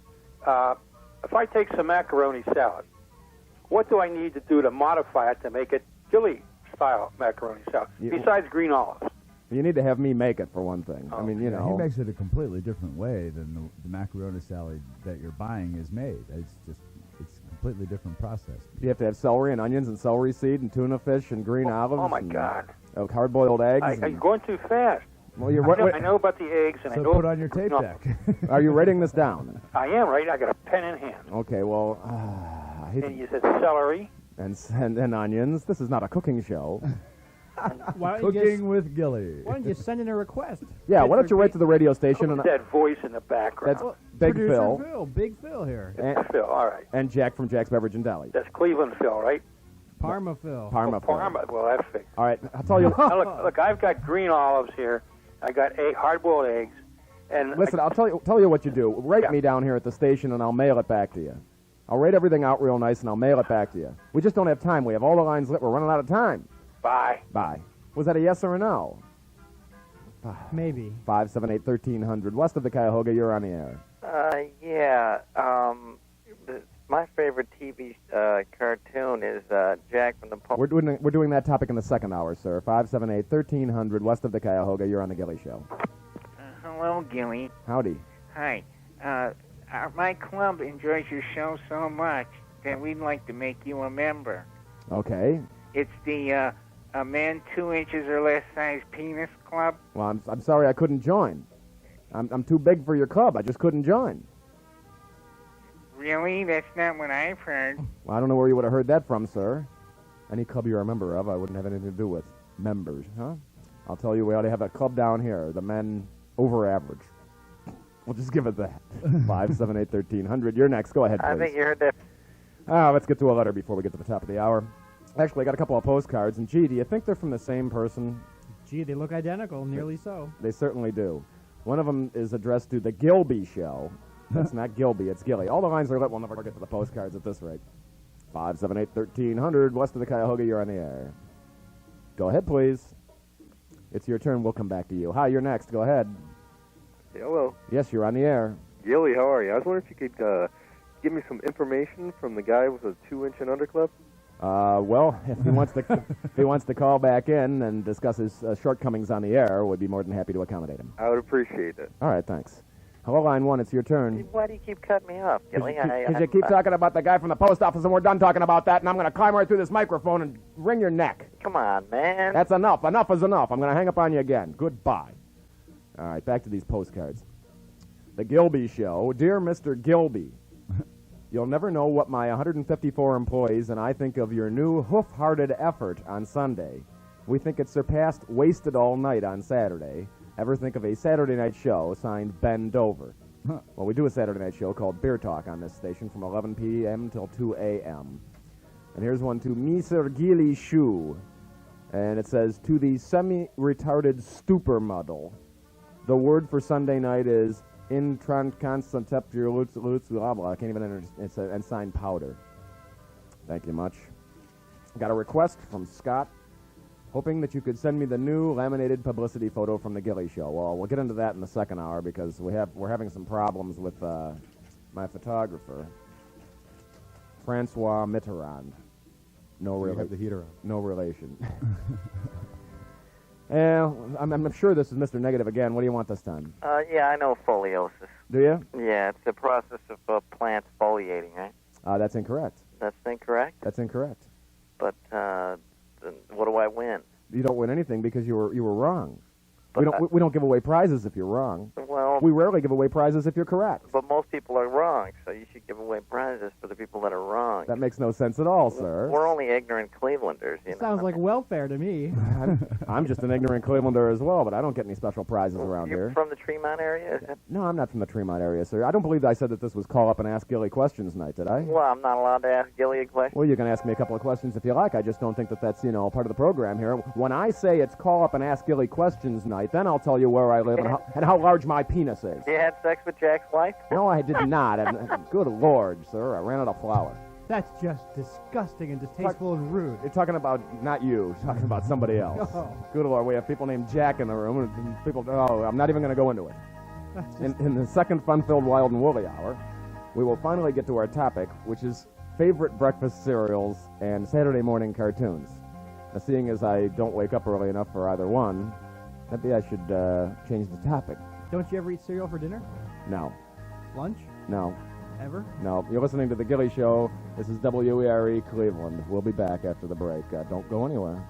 If I take some macaroni salad, what do I need to do to modify it to make it Gilly-style macaroni salad, besides green olives? You need to have me make it, for one thing. I mean, you know. He makes it a completely different way than the macaroni salad that you're buying is made. It's a completely different process. You have to have celery and onions and celery seed and tuna fish and green olives. Oh, my and, God. Hard-boiled eggs. I'm going too fast. Well, you're I know about the eggs, and So I know. put on your tape deck. Are you writing this down? I am, right? I got a pen in hand. Okay, well, I hate And you said celery. and onions. This is not a cooking show. Why don't you Cooking with Gilly. Why don't you send in a request? Yeah, why don't you write to the radio station? Who's that voice in the background? That's Big Producer Phil. Big Phil here. And, Phil, all right. and Jack from Jack's Beverage and Deli. That's Cleveland Phil, right? Parma Phil. Parma Phil. Parma. Well, that fixed. All right, I'll tell you. Now, look, I've got green olives here. I got hard-boiled eggs. And Listen, I'll tell you what you do. Write me down here at the station, and I'll mail it back to you. I'll write everything out real nice, and I'll mail it back to you. We just don't have time. We have all the lines lit. We're running out of time. Bye. Bye. Was that a yes or a no? Maybe. 578-1300. West of the Cuyahoga, you're on the air. Yeah. My favorite TV cartoon is Jack from the Post. We're doing that topic in the second hour, sir. 578-1300. West of the Cuyahoga, you're on the Gilly Show. Hello, Gilly. Howdy. Hi. My club enjoys your show so much that we'd like to make you a member. Okay. It's the a man 2 inches or less size penis club. Well, I'm sorry I couldn't join. I'm too big for your club. I just couldn't join. Really? That's not what I've heard. Well, I don't know where you would have heard that from, sir. Any club you're a member of, I wouldn't have anything to do with. Members, huh? I'll tell you, we ought to have a club down here. The men over average. We'll just give it that. 578-1300. You're next. Go ahead, please. I think you heard that. Let's get to a letter before we get to the top of the hour. Actually, I got a couple of postcards, and gee, do you think they're from the same person? Gee, they look identical, nearly so. They certainly do. One of them is addressed to the Gilby Show. That's not Gilby, it's Gilly. All the lines are lit. We'll never get to the postcards at this rate. 578-1300, west of the Cuyahoga, you're on the air. Go ahead, please. It's your turn. We'll come back to you. Hi, you're next. Go ahead. Hey, hello. Yes, you're on the air. Gilly, how are you? I was wondering if you could give me some information from the guy with a 2-inch and underclip. Well, if he wants to call back in and discuss his shortcomings on the air, we'd be more than happy to accommodate him. I would appreciate it. All right, thanks. Hello, line 1, it's your turn. Why do you keep cutting me off, Gilly? Because you keep talking about the guy from the post office, and we're done talking about that, and I'm going to climb right through this microphone and wring your neck. Come on, man. That's enough. Enough is enough. I'm going to hang up on you again. Goodbye. All right, back to these postcards. The Gilby Show. Dear Mr. Gilby, you'll never know what my 154 employees and I think of your new hoof-hearted effort on Sunday. We think it surpassed Wasted All Night on Saturday. Ever think of a Saturday night show signed Ben Dover? Well, we do a Saturday night show called Beer Talk on this station from 11 p.m. till 2 a.m. And here's one to Mr. Gilly Show. And it says, to the semi-retarded stupor muddle. The word for Sunday night is intransconceptual blah blah. I can't even enter. It's and signed powder. Thank you much. Got a request from Scott, hoping that you could send me the new laminated publicity photo from the Gilly Show. Well, we'll get into that in the second hour because we're having some problems with my photographer, Francois Mitterrand. No You have the heater on. No relation. I'm sure this is Mr. Negative again. What do you want this time? Yeah, I know foliosis. Do you? Yeah, it's the process of plants foliating, right? That's incorrect. That's incorrect? That's incorrect. But then what do I win? You don't win anything because you were wrong. We don't give away prizes if you're wrong. Well, we rarely give away prizes if you're correct. But most people are wrong, so you should give away prizes for the people that are wrong. That makes no sense at all, sir. We're only ignorant Clevelanders, you know. Sounds like welfare to me. I'm just an ignorant Clevelander as well, but I don't get any special prizes around You're here. from the Tremont area, is it? No, I'm not from the Tremont area, sir. I don't believe I said that this was Call Up and Ask Gilly Questions night, did I? Well, I'm not allowed to ask Gilly a question. Well, you can ask me a couple of questions if you like. I just don't think that that's, part of the program here. When I say it's Call Up and Ask Gilly Questions night, then I'll tell you where I live and how large my penis is. You had sex with Jack's wife? No, I did not. Good Lord, sir. I ran out of flour. That's just disgusting and distasteful and rude. You're talking about not you. You're talking about somebody else. Oh. Good Lord, we have people named Jack in the room. And people. Oh, I'm not even going to go into it. In the second fun-filled Wild and Woolly hour, we will finally get to our topic, which is favorite breakfast cereals and Saturday morning cartoons. Now, seeing as I don't wake up early enough for either one, maybe I should change the topic. Don't you ever eat cereal for dinner? No. Lunch? No. Ever? No. You're listening to The Gilly Show. This is WERE Cleveland. We'll be back after the break. Don't go anywhere.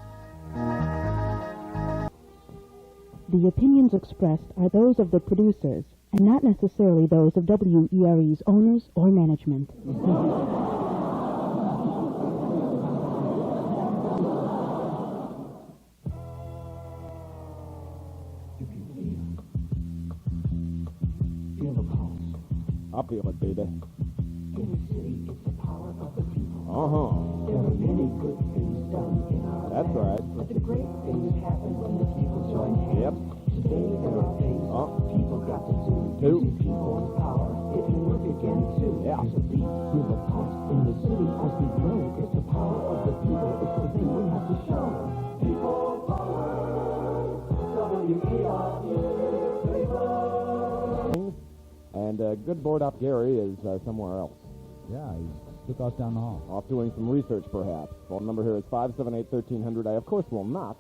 The opinions expressed are those of the producers and not necessarily those of WERE's owners or management. I feel it, baby. In the city, it's the power of the people. There are many good things done in our That's land, right. But the great things happen when the people join hands. Yep. Today there are things people got to do. Using people in power, it can work again too. Yeah. So please give a pulse in the city as we grow. It's the power of the people. It's the thing we have to show. People power. WERE. And good board-up Gary is somewhere else. Yeah, he took off down the hall. Off doing some research, perhaps. Phone number here is 578-1300. I, of course, will not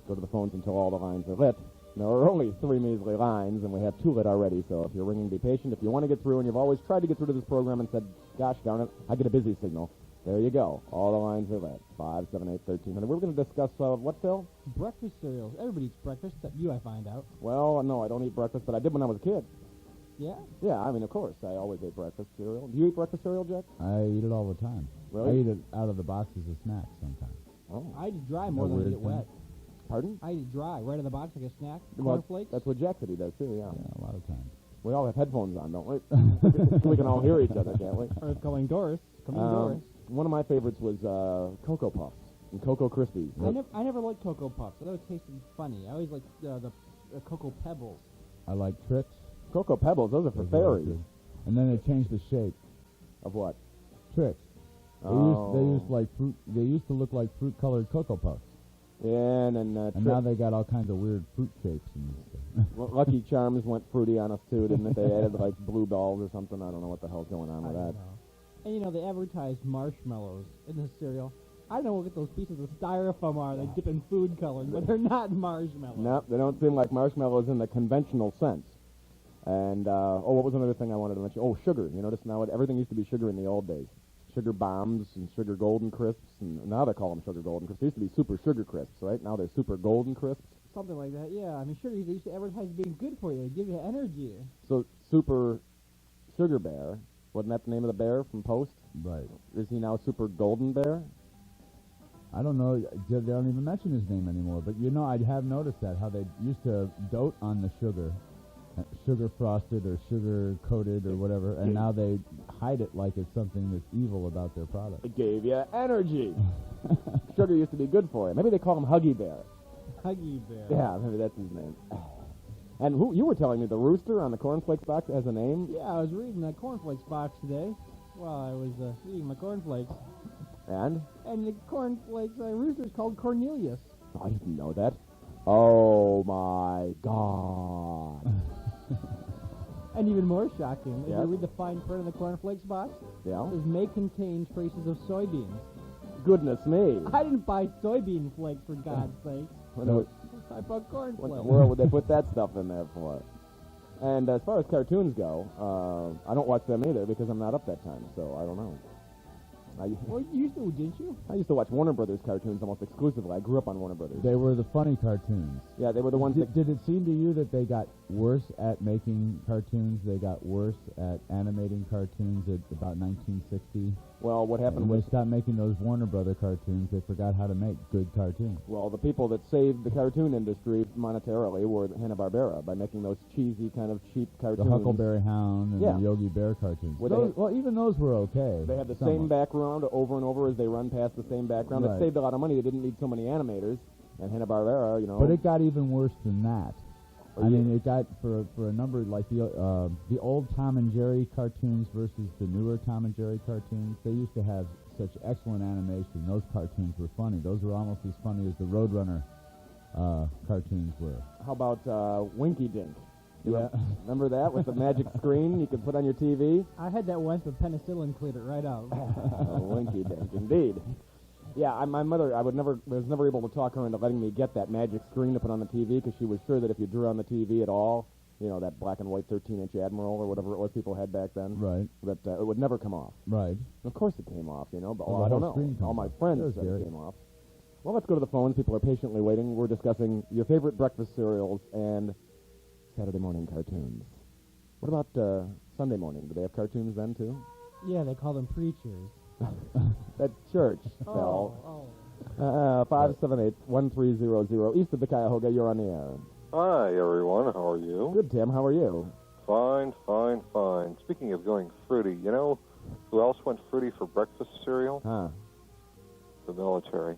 go to the phones until all the lines are lit. There are only 3 measly lines, and we have 2 lit already, so if you're ringing, be patient. If you want to get through, and you've always tried to get through to this program and said, gosh darn it, I get a busy signal, there you go. All the lines are lit. 578-1300. We're going to discuss, what, Phil? Breakfast cereals. Everybody eats breakfast, except you, I find out. Well, no, I don't eat breakfast, but I did when I was a kid. Yeah? Yeah, I mean, of course. I always ate breakfast cereal. Do you eat breakfast cereal, Jack? I eat it all the time. Really? I eat it out of the boxes of snacks sometimes. Oh. I eat it dry more than I weird eat it thing. wet. Pardon? I eat it dry, right in the box like a snack. Well, Cornflakes. that's what Jack said he does, too, yeah. Yeah, a lot of times. We all have headphones on, don't we? We can all hear each other, can't we? Or calling Doris. Coming Doris. One of my favorites was Cocoa Puffs and Cocoa Krispies. I never liked Cocoa Puffs. I thought it tasted funny. I always liked the Cocoa Pebbles. I like Tricks. Cocoa Pebbles, those are for fairies. And then they changed the shape. Of what? Tricks. Oh. They used like fruit. They used to look like fruit-colored Cocoa Puffs. Yeah, and now they got all kinds of weird fruit shapes and stuff. Lucky Charms went fruity on us too, didn't it? They added like blue balls or something. I don't know what the hell's going on with that. And you know, they advertised marshmallows in the cereal. I don't know what those pieces of styrofoam are. They dip in food coloring, but they're not marshmallows. No, they don't seem like marshmallows in the conventional sense. And, what was another thing I wanted to mention? Oh, sugar. You notice now everything used to be sugar in the old days. Sugar bombs and sugar golden crisps, and now they call them sugar golden crisps. They used to be super sugar crisps, right? Now they're super golden crisps. Something like that, yeah. I mean, sugar, they used to advertise being good for you. They give you energy. So, Super Sugar Bear, wasn't that the name of the bear from Post? Right. Is he now Super Golden Bear? I don't know. They don't even mention his name anymore. But you know, I have noticed that how they used to dote on the sugar, sugar frosted or sugar coated or whatever, and now they hide it like it's something that's evil about their product. It gave you energy. Sugar used to be good for you. Maybe they call him Huggy Bear. Huggy Bear. Yeah, maybe that's his name. And who you were telling me the rooster on the cornflakes box has a name? Yeah, I was reading that cornflakes box today while I was eating my cornflakes. And? And the cornflakes rooster's called Cornelius. I didn't know that. Oh my God. And even more shocking, if Yes? you read the fine print of the cornflakes box, Yeah? it says may contain traces of soybeans. Goodness me. I didn't buy soybean flakes, for God's sake. What I bought corn in the flakes. world would they put that stuff in there for? And as far as cartoons go, I don't watch them either because I'm not up that time, so I don't know. Well, you used to, didn't you? I used to watch Warner Brothers cartoons almost exclusively. I grew up on Warner Brothers. They were the funny cartoons. Yeah, they were the ones that... Did it seem to you that they got worse at making cartoons? They got worse at animating cartoons at about 1960? Well, what happened when was... they stopped making those Warner Brother cartoons, they forgot how to make good cartoons. Well, the people that saved the cartoon industry monetarily were Hanna-Barbera by making those cheesy, kind of cheap cartoons. The Huckleberry Hound and the Yogi Bear cartoons. Well, even those were okay. They had the same background over and over as they run past the same background. Right. It saved a lot of money. They didn't need so many animators. And Hanna-Barbera, you know... But it got even worse than that. Oh, I mean, it got for a number like the old Tom and Jerry cartoons versus the newer Tom and Jerry cartoons. They used to have such excellent animation. Those cartoons were funny. Those were almost as funny as the Roadrunner cartoons were. How about Winky Dink? Yeah. Remember that with the magic screen you could put on your TV? I had that once, but penicillin cleared it right out. Winky Dink, indeed. Yeah, my mother, was never able to talk her into letting me get that magic screen to put on the TV because she was sure that if you drew on the TV at all, you know, that black and white 13-inch Admiral or whatever it was people had back then, right? That it would never come off. Right. Of course it came off, you know, but Well, I don't the whole screen know. All comes my off. friends There's said Gary. it came off. Well, let's go to the phones. People are patiently waiting. We're discussing your favorite breakfast cereals and Saturday morning cartoons. What about Sunday morning? Do they have cartoons then, too? Yeah, they call them preachers. That church, Phil. 578-1300. East of the Cuyahoga, you're on the air. Hi, everyone. How are you? Good, Tim. How are you? Fine, fine, fine. Speaking of going fruity, you know who else went fruity for breakfast cereal? Huh. The military.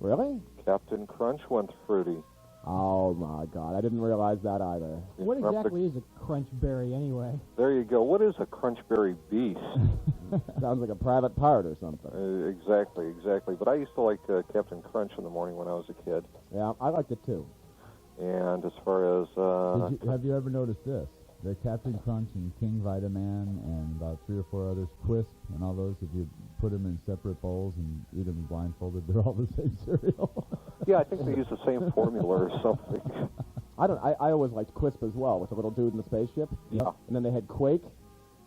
Really? Captain Crunch went fruity. Oh, my God. I didn't realize that either. What exactly is a crunch berry, anyway? There you go. What is a crunchberry beast? Sounds like a private part or something. Exactly. But I used to like Captain Crunch in the morning when I was a kid. Yeah, I liked it, too. And as far as... have you ever noticed this? The Captain Crunch and King Vitaman and about 3 or 4 others, Quisp and all those, if you put them in separate bowls and eat them blindfolded, they're all the same cereal. Yeah, I think they use the same formula or something. I always liked Quisp as well, with the little dude in the spaceship. Yeah. And then they had Quake.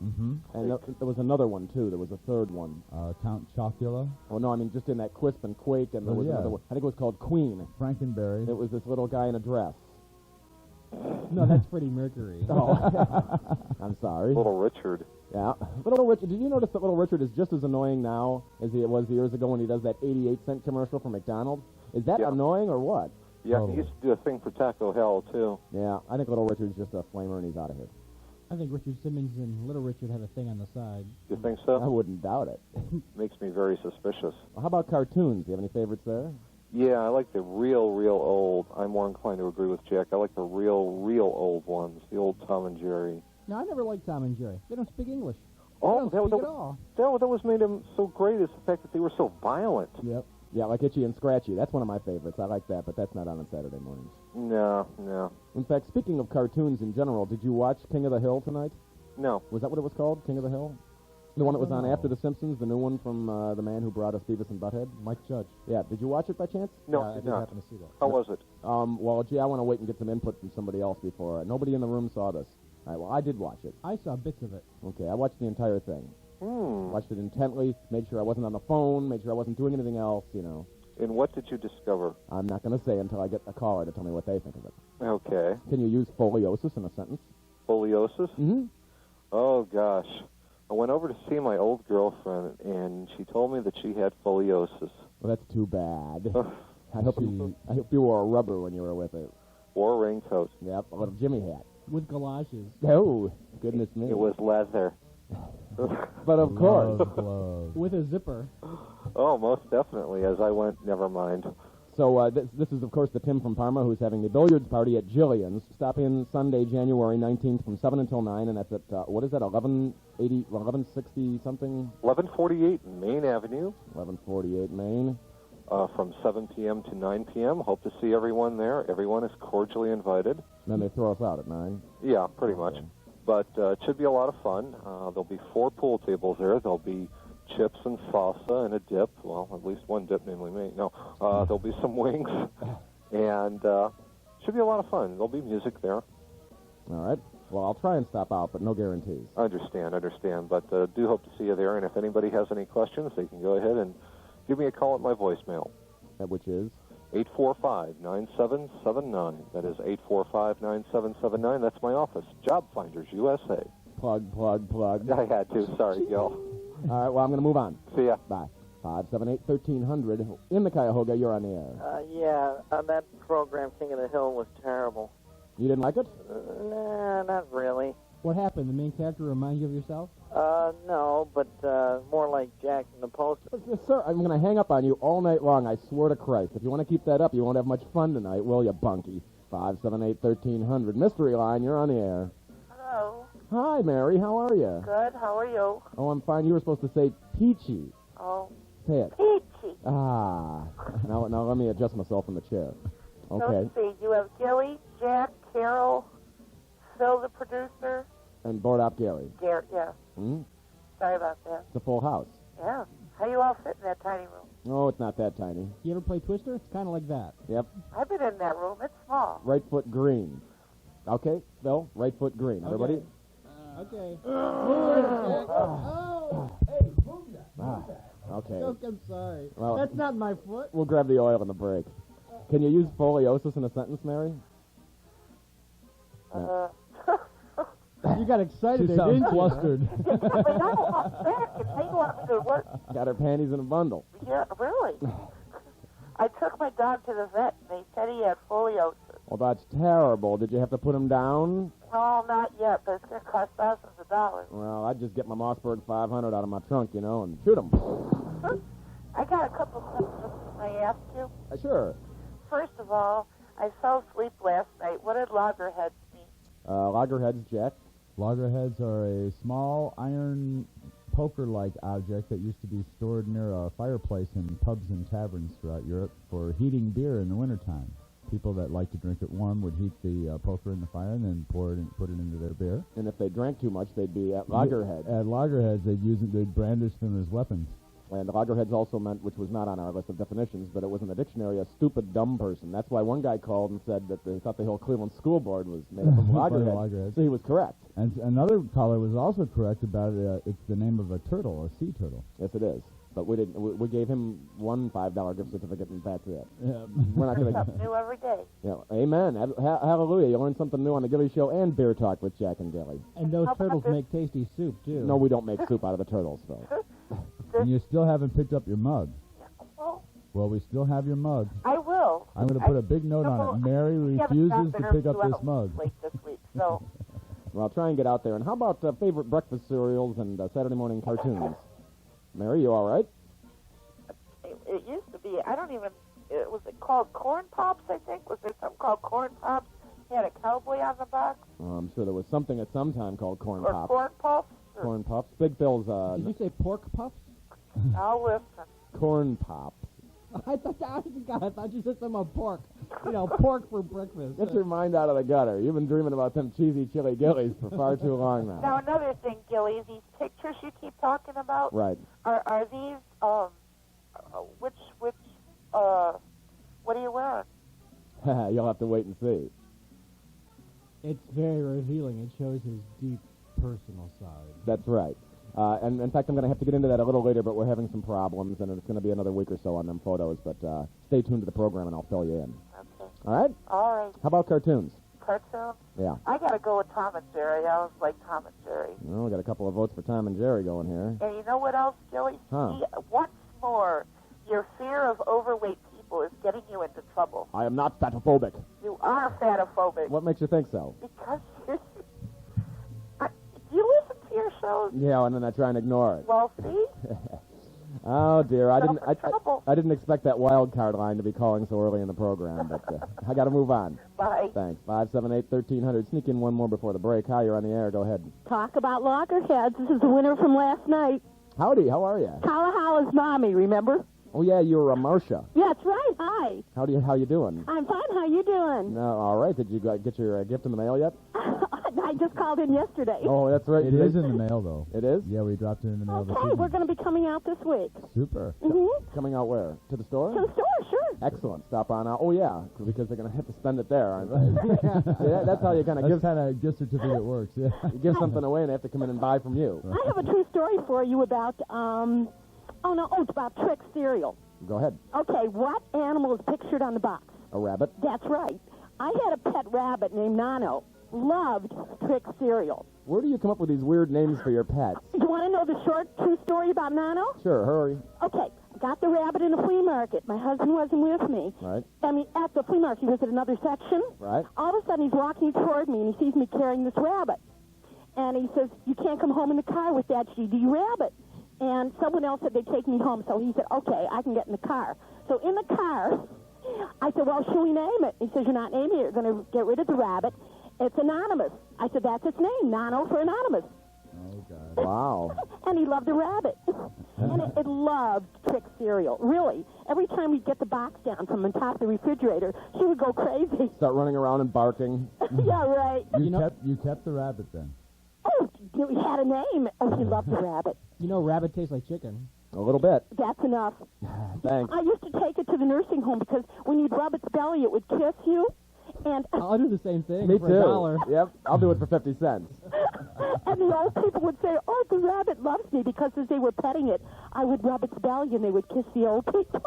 Mm-hmm. And there was another one, too. There was a third one. Count Chocula? Oh, no, I mean just in that Quisp and Quake, and there was another one. I think it was called Queen. Frankenberry. It was this little guy in a dress. No, that's Freddie Mercury. Oh, I'm sorry. Little Richard. Yeah. Little Richard, did you notice that Little Richard is just as annoying now as he was years ago when he does that 88-cent commercial for McDonald's? Is that annoying or what? Yeah, he used to do a thing for Taco Hell, too. Yeah, I think Little Richard's just a flamer and he's out of here. I think Richard Simmons and Little Richard have a thing on the side. You think so? I wouldn't doubt it. Makes me very suspicious. Well, how about cartoons? Do you have any favorites there? Yeah, I like the real old. I'm more inclined to agree with Jack. I like the real old ones, the old Tom and Jerry. No, I never liked Tom and Jerry. They don't speak English. Oh, they don't speak at all. That was made them so great is the fact that they were so violent. Yep. Yeah, like Itchy and Scratchy. That's one of my favorites. I like that, but that's not on Saturday mornings. No. In fact, speaking of cartoons in general, did you watch King of the Hill tonight? No. Was that what it was called, King of the Hill? The one that was on after The Simpsons, the new one from the man who brought us Beavis and Butthead? Mike Judge. Yeah, did you watch it by chance? No, I didn't happen to see that. How was it? Well, gee, I want to wait and get some input from somebody else before. Nobody in the room saw this. All right, well, I did watch it. I saw bits of it. Okay, I watched the entire thing. Watched it intently, made sure I wasn't on the phone, made sure I wasn't doing anything else, you know. And what did you discover? I'm not going to say until I get a caller to tell me what they think of it. Okay. Can you use scoliosis in a sentence? Scoliosis? Mm-hmm. Oh, gosh. I went over to see my old girlfriend, and she told me that she had scoliosis. Well, that's too bad. I hope you wore a rubber when you were with her. Wore a raincoat. Yep, a little Jimmy hat. With galoshes. Oh, goodness me. It was leather. But of course. With a zipper. Oh, most definitely. As I went, never mind. So this is, of course, the Tim from Parma who's having the billiards party at Jillian's. Stop in Sunday, January 19th from 7 until 9, and that's at, what is that, 1160 something? 1148 Main Avenue. 1148 Main. From 7 p.m. to 9 p.m. Hope to see everyone there. Everyone is cordially invited. Then they throw us out at 9. Yeah, pretty much. But it should be a lot of fun. There'll be 4 pool tables there. There'll be chips and salsa and a dip. Well, at least one dip, namely me. No, there'll be some wings. And should be a lot of fun. There'll be music there. All right. Well, I'll try and stop out, but no guarantees. I understand. But do hope to see you there. And if anybody has any questions, they can go ahead and give me a call at my voicemail. Which is? 845-9779. That is 845-9779. That's my office. Job Finders USA. Plug. I had to. Sorry, Gil. All right, well, I'm going to move on. See ya. Bye. 578-1300. In the Cuyahoga, you're on the air. That program, King of the Hill, was terrible. You didn't like it? Nah, not really. What happened? The main character remind you of yourself? No, but more like Jack in the Poster. Sir, I'm going to hang up on you all night long, I swear to Christ. If you want to keep that up, you won't have much fun tonight, will you, bunkie? 578-1300. Mystery line, you're on the air. Hello. Hi, Mary. How are you? Good. How are you? Oh, I'm fine. You were supposed to say peachy. Oh. Say it. Peachy. Now let me adjust myself in the chair. Okay. Let's see. You have Gilly, Jack, Carol, Phil, the producer. And Board Op Gary. Garrett, yeah. Hmm? Sorry about that. It's a full house. Yeah. How you all fit in that tiny room? Oh, it's not that tiny. You ever play Twister? It's kind of like that. Yep. I've been in that room. It's small. Right foot green. Okay, Phil, right foot green. Everybody? Okay. Okay. Look, I'm sorry. Well, That's not my foot. We'll grab the oil on the break. Can you use scoliosis in a sentence, Mary? You got excited She there, sounds didn't you? flustered. But no, I'm back. If they want me to work. Got her panties in a bundle. Yeah, really. I took my dog to the vet, and they said he had scoliosis. Well, that's terrible. Did you have to put him down? No, not yet, but it's going to cost thousands of dollars. Well, I'd just get my Mossberg 500 out of my trunk, you know, and shoot him. I got a couple of questions I ask you. Sure. First of all, I fell asleep last night. What did loggerheads mean? Loggerheads, Jack. Loggerheads are a small iron poker-like object that used to be stored near a fireplace in pubs and taverns throughout Europe for heating beer in the wintertime. People that like to drink it warm would heat the poker in the fire and then put it into their beer. And if they drank too much, they'd be at loggerheads. At loggerheads, they'd brandish them as weapons. And loggerheads also meant, which was not on our list of definitions, but it was in the dictionary, a stupid, dumb person. That's why one guy called and said that they thought the whole Cleveland School Board was made up of loggerheads. So he was correct. And another caller was also correct about it. It's the name of a turtle, a sea turtle. Yes, it is. but we didn't. We gave him one $5 gift certificate, and that's it. Yeah. We're not going Something new every day. Yeah, amen. Hallelujah. You learned something new on the Gilly Show and Beer Talk with Jack and Gilly. And those turtles make tasty soup, too. No, we don't make soup out of the turtles, though. And you still haven't picked up your mug. Well, Well, we still have your mug. I will. I'm going to put a big note on it. Mary refuses to pick up this mug. Late this week, so Well, try and get out there. And how about favorite breakfast cereals and Saturday morning cartoons? Mary, you all right? it used to be. I don't even. Was it called Corn Pops? I think was there something called Corn Pops? He had a cowboy on the box. I'm sure there was something at some time called Corn Or Pops. Corn Puffs. Or Corn Pops. Big Phil's Did you say pork puffs? I'll listen. Corn Pops. I thought you said something about pork. You know, pork for breakfast. Get your mind out of the gutter. You've been dreaming about them cheesy chili gillies for far too long now. Now another thing, Gilly, these pictures you keep talking about. Right. Are these which what are you wearing? You'll have to wait and see. It's very revealing. It shows his deep personal side. That's right. And in fact, I'm going to have to get into that a little later, but we're having some problems, and it's going to be another week or so on them photos. But stay tuned to the program, and I'll fill you in. Okay. All right? All right. How about cartoons? Cartoons? Yeah. I gotta go with Tom and Jerry. I always like Tom and Jerry. Well, we got a couple of votes for Tom and Jerry going here. And you know what else, Gilly? Huh. See, once more, your fear of overweight people is getting you into trouble. I am not fatophobic. You are fatophobic. What makes you think so? Because you're... Do you listen to your shows? Yeah, and then I try and ignore it. Well, see? Oh dear, I didn't. trouble. I didn't expect that wild card line to be calling so early in the program, but I got to move on. Bye. Thanks. 578-1300. Sneak in one more before the break. Hi, you're on the air. Go ahead. Talk about loggerheads. This is the winner from last night. Howdy. How are you? Kalahalla's mommy, remember? Oh yeah, you're Marcia. Yeah, that's right. Hi. How you doing? I'm fine. How you doing? No, all right. Did you get your gift in the mail yet? I just called in yesterday. Oh, that's right. It is in the mail, though. It is? Yeah, we dropped it in the mail this Okay, evening. we're going to be coming out this week. Super. Coming out where? To the store? To the store, sure. Excellent. Stop on out. Oh yeah, because they're going to have to spend it there, aren't they? Yeah, that's how you kind of give. That's how gift certificate works. Yeah. You give something away, and they have to come in and buy from you. I have a true story for you about, it's about Trick cereal. Go ahead. Okay, what animal is pictured on the box? A rabbit. That's right. I had a pet rabbit named Nano. Loved Trick cereal. Where do you come up with these weird names for your pets? You want to know the short true story about Nano? Sure, hurry. Okay, I got the rabbit in a flea market. My husband wasn't with me. Right. I mean, at the flea market, he was at another section. Right. All of a sudden, he's walking toward me, and he sees me carrying this rabbit. And he says, you can't come home in the car with that GD rabbit. And someone else said they'd take me home, so he said, okay, I can get in the car. So in the car, I said, well, should we name it? He says, you're not naming it. You're going to get rid of the rabbit. It's anonymous. I said, that's its name, Nano for anonymous. Oh, God. Wow. And he loved the rabbit. And it loved Trick cereal. Really. Every time we'd get the box down from on top of the refrigerator, she would go crazy. Start running around and barking. Yeah, right. You kept the rabbit then. Oh, he had a name. Oh, he loved the rabbit. You know, rabbit tastes like chicken. A little bit. That's enough. Thanks. I used to take it to the nursing home because when you'd rub its belly, it would kiss you. And I'll do the same thing Me for too. $1. Yep, I'll do it for 50 cents. and the old people would say, oh, the rabbit loves me, because as they were petting it, I would rub its belly and they would kiss the old people.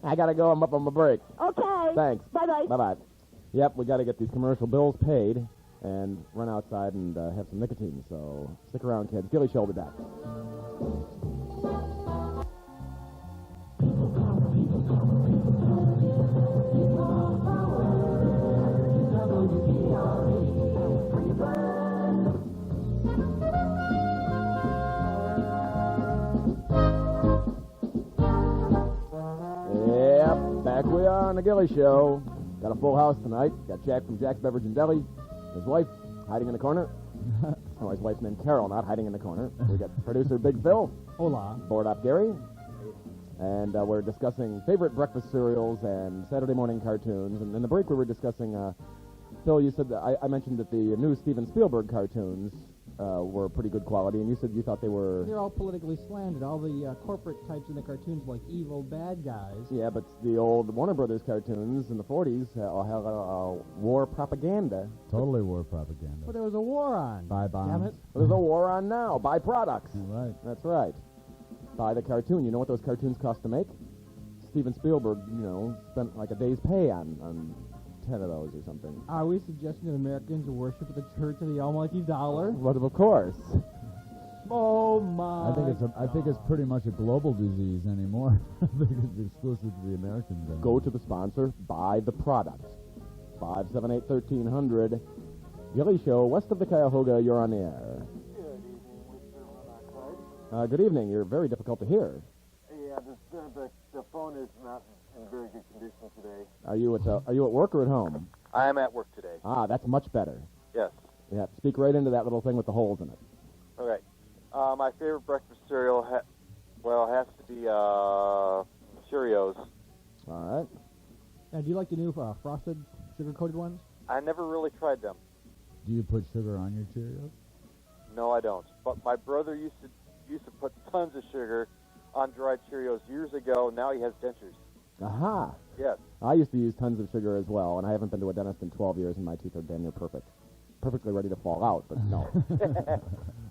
I gotta go. I'm up on my break. Okay. Thanks. Bye-bye. Bye-bye. Yep, we got to get these commercial bills paid and run outside and have some nicotine. So stick around, kids. Gilly Show will be back. Yep, back we are on the Gilly Show. Got a full house tonight. Got Jack from Jack's Beverage and Deli. His wife hiding in the corner. Oh, his wife's named Carol, not hiding in the corner. We got producer Big Phil. Hola. Board Op Gary. And we're discussing favorite breakfast cereals and Saturday morning cartoons. And in the break we were discussing Phil, you said that I mentioned that the new Steven Spielberg cartoons were pretty good quality, and you said you thought they were... They're all politically slanted. All the corporate types in the cartoons like evil bad guys. Yeah, but the old Warner Brothers cartoons in the 40s all had war propaganda. Totally war propaganda. But there was a war on. Buy bombs. Damn it. There's a war on now. Buy products. Right. That's right. Buy the cartoon. You know what those cartoons cost to make? Steven Spielberg, spent like a day's pay on 10 of those or something. Are we suggesting that Americans worship at the Church of the Almighty Dollar? Well, of course. Oh my! I think it's pretty much a global disease anymore. I think it's exclusive to the Americans. Go to the sponsor, buy the product. 578-1300. Gilly Show, west of the Cuyahoga, you're on the air. Good evening. You're very difficult to hear. Yeah, the phone is not in very good condition today. Are you at work or at home? I am at work today. Ah, that's much better. Yes. Yeah, speak right into that little thing with the holes in it. Okay. My favorite breakfast cereal has to be Cheerios. All right. Now, do you like the new frosted, sugar-coated ones? I never really tried them. Do you put sugar on your Cheerios? No, I don't. But my brother used to put tons of sugar on dried Cheerios years ago. Now he has dentures. Aha. Yes. I used to use tons of sugar as well, and I haven't been to a dentist in 12 years, and my teeth are damn near perfect. Perfectly ready to fall out, but no.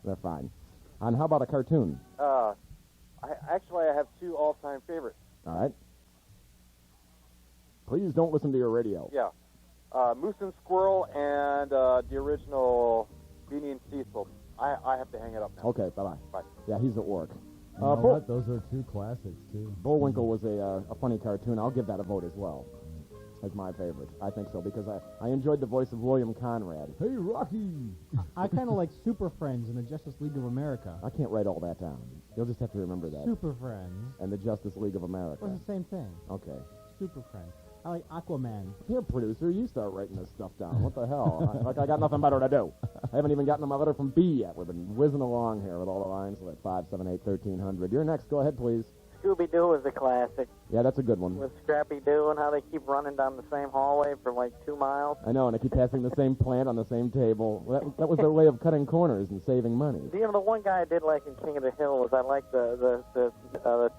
They're fine. And how about a cartoon? I have two all-time favorites. All right. Please don't listen to your radio. Yeah. Moose and Squirrel and the original Beanie and Cecil. I have to hang it up now. Okay, bye-bye. Bye. Yeah, he's at work. You know what? Those are two classics, too. Bullwinkle was a funny cartoon. I'll give that a vote as well. As my favorite. I think so, because I enjoyed the voice of William Conrad. Hey, Rocky! I kind of like Super Friends and the Justice League of America. I can't write all that down. You'll just have to remember that. Super Friends. And the Justice League of America. Well, it's the same thing. Okay. Super Friends. I like Aquaman. Here, producer, you start writing this stuff down. What the hell? I got nothing better to do. I haven't even gotten to my letter from B yet. We've been whizzing along here with all the lines. At 578-1300. You're next. Go ahead, please. Scooby-Doo is a classic. Yeah, that's a good one. With Scrappy-Doo and how they keep running down the same hallway for like 2 miles. I know, and they keep passing the same plant on the same table. That was their way of cutting corners and saving money. You know, the one guy I did like in King of the Hill was I liked the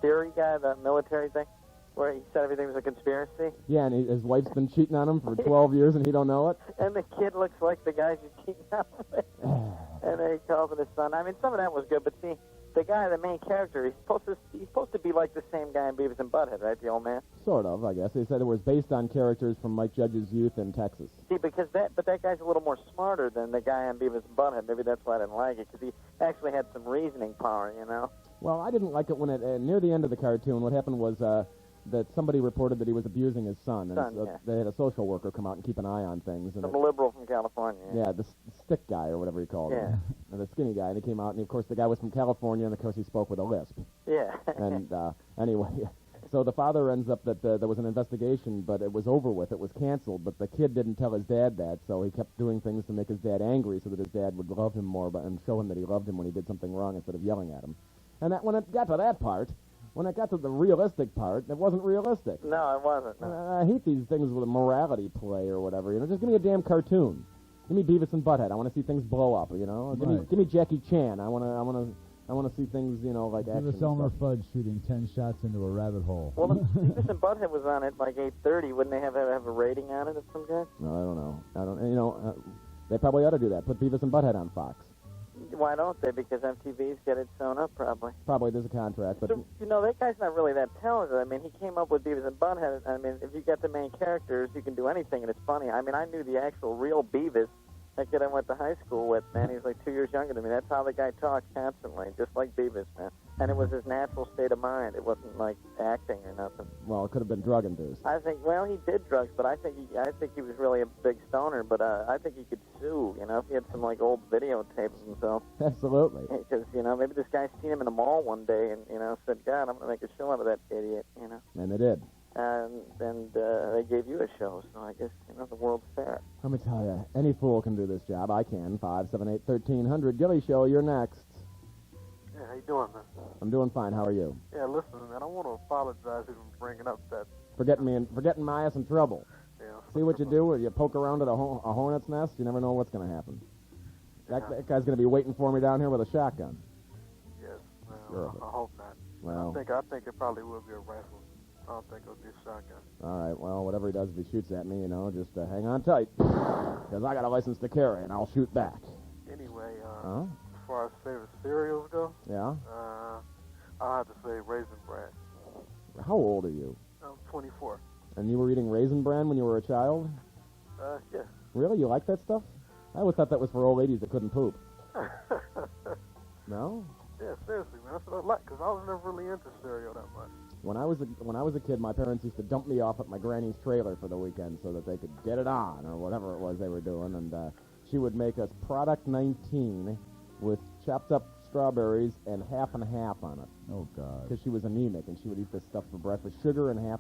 theory guy, the military thing, where he said everything was a conspiracy. Yeah, and his wife's been cheating on him for 12 years and he don't know it. And the kid looks like the guy she's cheating on with. And then he calls it his son. I mean, some of that was good, but see, the guy, the main character, he's supposed to be like the same guy in Beavis and Butthead, right? The old man. Sort of, I guess. They said it was based on characters from Mike Judge's youth in Texas. See, but that guy's a little more smarter than the guy on Beavis and Butthead. Maybe that's why I didn't like it, because he actually had some reasoning power, you know. Well, I didn't like it when near the end of the cartoon, what happened was that somebody reported that he was abusing his son, and yeah. They had a social worker come out and keep an eye on things. And Some liberal from California. Yeah, the stick guy or whatever he called him. The skinny guy, and he came out, and of course the guy was from California, and of course he spoke with a lisp. Yeah. And anyway, so the father ends up that there was an investigation, but it was over with. It was canceled, but the kid didn't tell his dad that, so he kept doing things to make his dad angry so that his dad would love him more and show him that he loved him when he did something wrong instead of yelling at him. And when it got to that part, when it got to the realistic part, it wasn't realistic. No, it wasn't. No. I hate these things with a morality play or whatever. Just give me a damn cartoon. Give me Beavis and Butthead. I want to see things blow up. Right. Give me Jackie Chan. I want to see things like action. Give us Elmer Fudd shooting 10 shots into a rabbit hole. Well, if Beavis and Butthead was on at like 8:30, wouldn't they have a rating on it of some kind? No, I don't know. They probably ought to do that. Put Beavis and Butthead on Fox. Why don't they? Because MTV's got it sewn up, probably. Probably there's a contract, but... So, that guy's not really that talented. I mean, he came up with Beavis and Butthead. I mean, if you get the main characters, you can do anything, and it's funny. I mean, I knew the actual real Beavis. That kid I went to high school with, man, he was like 2 years younger than me. That's how the guy talked constantly, just like Beavis, man. And it was his natural state of mind. It wasn't like acting or nothing. Well, it could have been drug-induced. I think, he did drugs, but I think he was really a big stoner, but I think he could sue, if he had some, like, old videotapes of himself. Absolutely. Because, maybe this guy seen him in a mall one day and, said, God, I'm going to make a show out of that idiot, And they did. And they gave you a show, so I guess, the world's fair. Let me tell you, any fool can do this job. I can. 578-1300. Gilly Show, you're next. Yeah, how you doing, man? I'm doing fine. How are you? Yeah, listen, man, I want to apologize for bringing up that. For getting my ass in trouble. Yeah, See what you do when you poke around at a hornet's nest? You never know what's going to happen. That guy's going to be waiting for me down here with a shotgun. Yes. Sure. I hope not. Well. I think it probably will be a rifle. I don't think it'll be a shotgun. All right, well, whatever he does, if he shoots at me, just hang on tight. Because I got a license to carry, and I'll shoot back. Anyway, Huh? as far as favorite cereals go, Yeah? I'll have to say Raisin Bran. How old are you? I'm 24. And you were eating Raisin Bran when you were a child? Yeah. Really? You like that stuff? I always thought that was for old ladies that couldn't poop. No? Yeah, seriously, man. That's what I like, because I was never really into cereal that much. When I was a kid, my parents used to dump me off at my granny's trailer for the weekend so that they could get it on or whatever it was they were doing, and she would make us Product 19 with chopped up strawberries and half on it. Oh, God. Because she was anemic and she would eat this stuff for breakfast, sugar and half.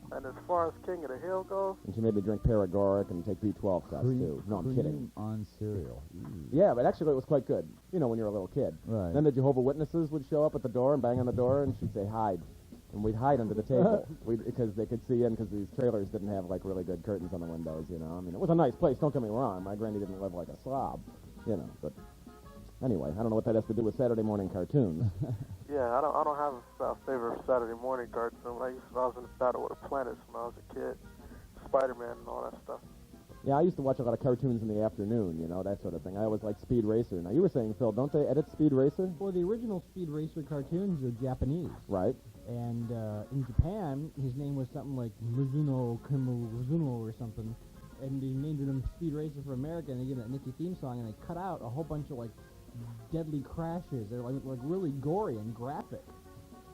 And as far as King of the Hill goes, And she made me drink Paregoric and take B12 shots too. No, I'm kidding. on cereal. Yeah, but actually it was quite good. You know, when you're a little kid. Right. Then the Jehovah's Witnesses would show up at the door and bang on the door, and she'd say, hide. And we'd hide under the table because they could see in, because these trailers didn't have, like, really good curtains on the windows, you know. I mean, it was a nice place, don't get me wrong. My granny didn't live like a slob, you know. But anyway, I don't know what that has to do with Saturday morning cartoons. yeah, I don't have a favorite Saturday morning cartoon. I was in the Battle with the Planets when I was a kid, Spider-Man and all that stuff. Yeah, I used to watch a lot of cartoons in the afternoon, you know, that sort of thing. I always liked Speed Racer. Now, you were saying, Phil, don't they edit Speed Racer? Well, the original Speed Racer cartoons are Japanese. Right. And in Japan, his name was something like Mizuno Kimuzuno or something. And they named him Speed Racer for America, and they gave it a Nicky theme song, and they cut out a whole bunch of, like, deadly crashes. They're, like really gory and graphic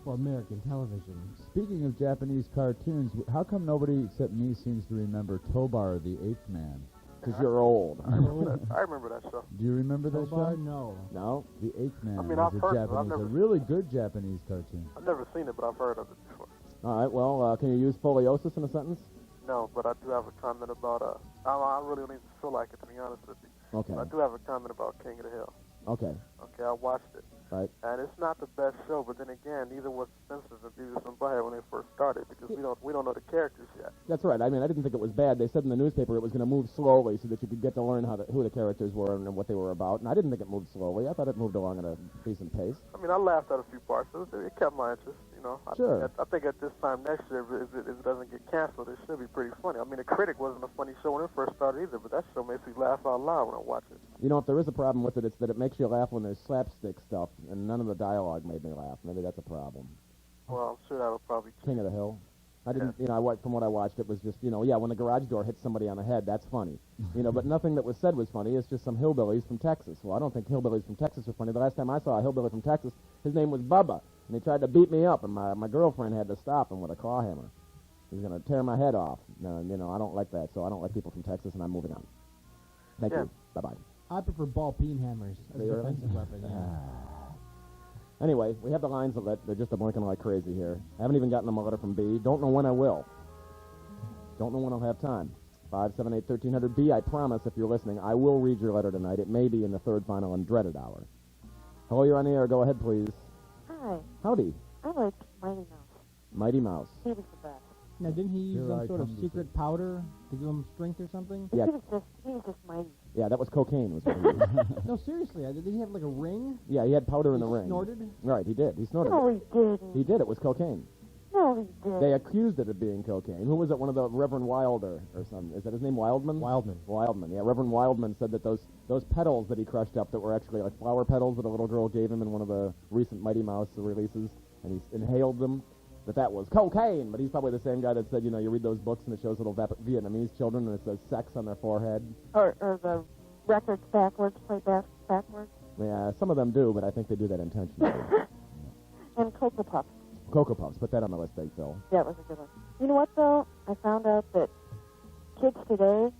for American television. Speaking of Japanese cartoons, how come nobody except me seems to remember Tobar the Eighth Man? Because you're old. I remember that show. Do you remember that Tobar? show? No. No? The Eighth Man I mean, was I've a heard of it. I've Japanese, never a really good Japanese cartoon. I've never seen it, but I've heard of it before. All right, well, can you use scoliosis in a sentence? No, but I do have a comment about, I really don't even feel like it, to be honest with you. Okay. I do have a comment about King of the Hill. Okay. Okay, I watched it. Right. And it's not the best show, but then again, neither was Simpsons and Beavis and Butthead when they first started, because we don't know the characters yet. That's right. I mean, I didn't think it was bad. They said in the newspaper it was going to move slowly so that you could get to learn who the characters were and what they were about. And I didn't think it moved slowly. I thought it moved along at a decent pace. I mean, I laughed at a few parts. It kept my interest, you know. Sure. I think at this time next year, if it doesn't get canceled, it should be pretty funny. I mean, The Critic wasn't a funny show when it first started either, but that show makes me laugh out loud when I watch it. You know, if there is a problem with it, it's that it makes you laugh when there's slapstick stuff, and none of the dialogue made me laugh. Maybe that's a problem. Well, I'm sure that'll probably King of the Hill. I didn't, you know, from what I watched, it was just, you know, yeah, when the garage door hits somebody on the head, that's funny. You know, but nothing that was said was funny. It's just some hillbillies from Texas. Well, I don't think hillbillies from Texas are funny. The last time I saw a hillbilly from Texas, his name was Bubba, and he tried to beat me up, and my girlfriend had to stop him with a claw hammer. He was going to tear my head off. No, you know, I don't like that, so I don't like people from Texas, and I'm moving on. Thank you. Bye-bye. I prefer ball-peen hammers as a defensive weapon. Yeah. Anyway, we have the lines lit. They're just blinking like crazy here. I haven't even gotten them a letter from B. Don't know when I will. Don't know when I'll have time. 578-1300. B, I promise, if you're listening, I will read your letter tonight. It may be in the third, final, and dreaded hour. Hello, you're on the air. Go ahead, please. Hi. Howdy. I like Mighty Mouse. Mighty Mouse. He was the best. Now, didn't he use Here some I sort of come to secret powder to give him strength or something? Yeah. He was just mighty. Yeah, that was cocaine. Was what he used. No, seriously, did he have like a ring? Yeah, he had powder in the He ring. snorted? Right, he did. He snorted No, it. he didn't. He did. It was cocaine. No, he didn't. They accused it of being cocaine. Who was it? One of the Reverend Wilder or something. Is that his name? Wildman? Wildman. Yeah, Reverend Wildman said that those petals that he crushed up that were actually like flower petals that a little girl gave him in one of the recent Mighty Mouse releases, and he inhaled them, that was cocaine. But he's probably the same guy that said, you know, you read those books and it shows little Vietnamese children and it says sex on their forehead. Or the records backwards, play backwards. Yeah, some of them do, but I think they do that intentionally. And Cocoa Puffs. Cocoa Puffs. Put that on the list, Big Phil. That was a good one. You know what, though? I found out that kids today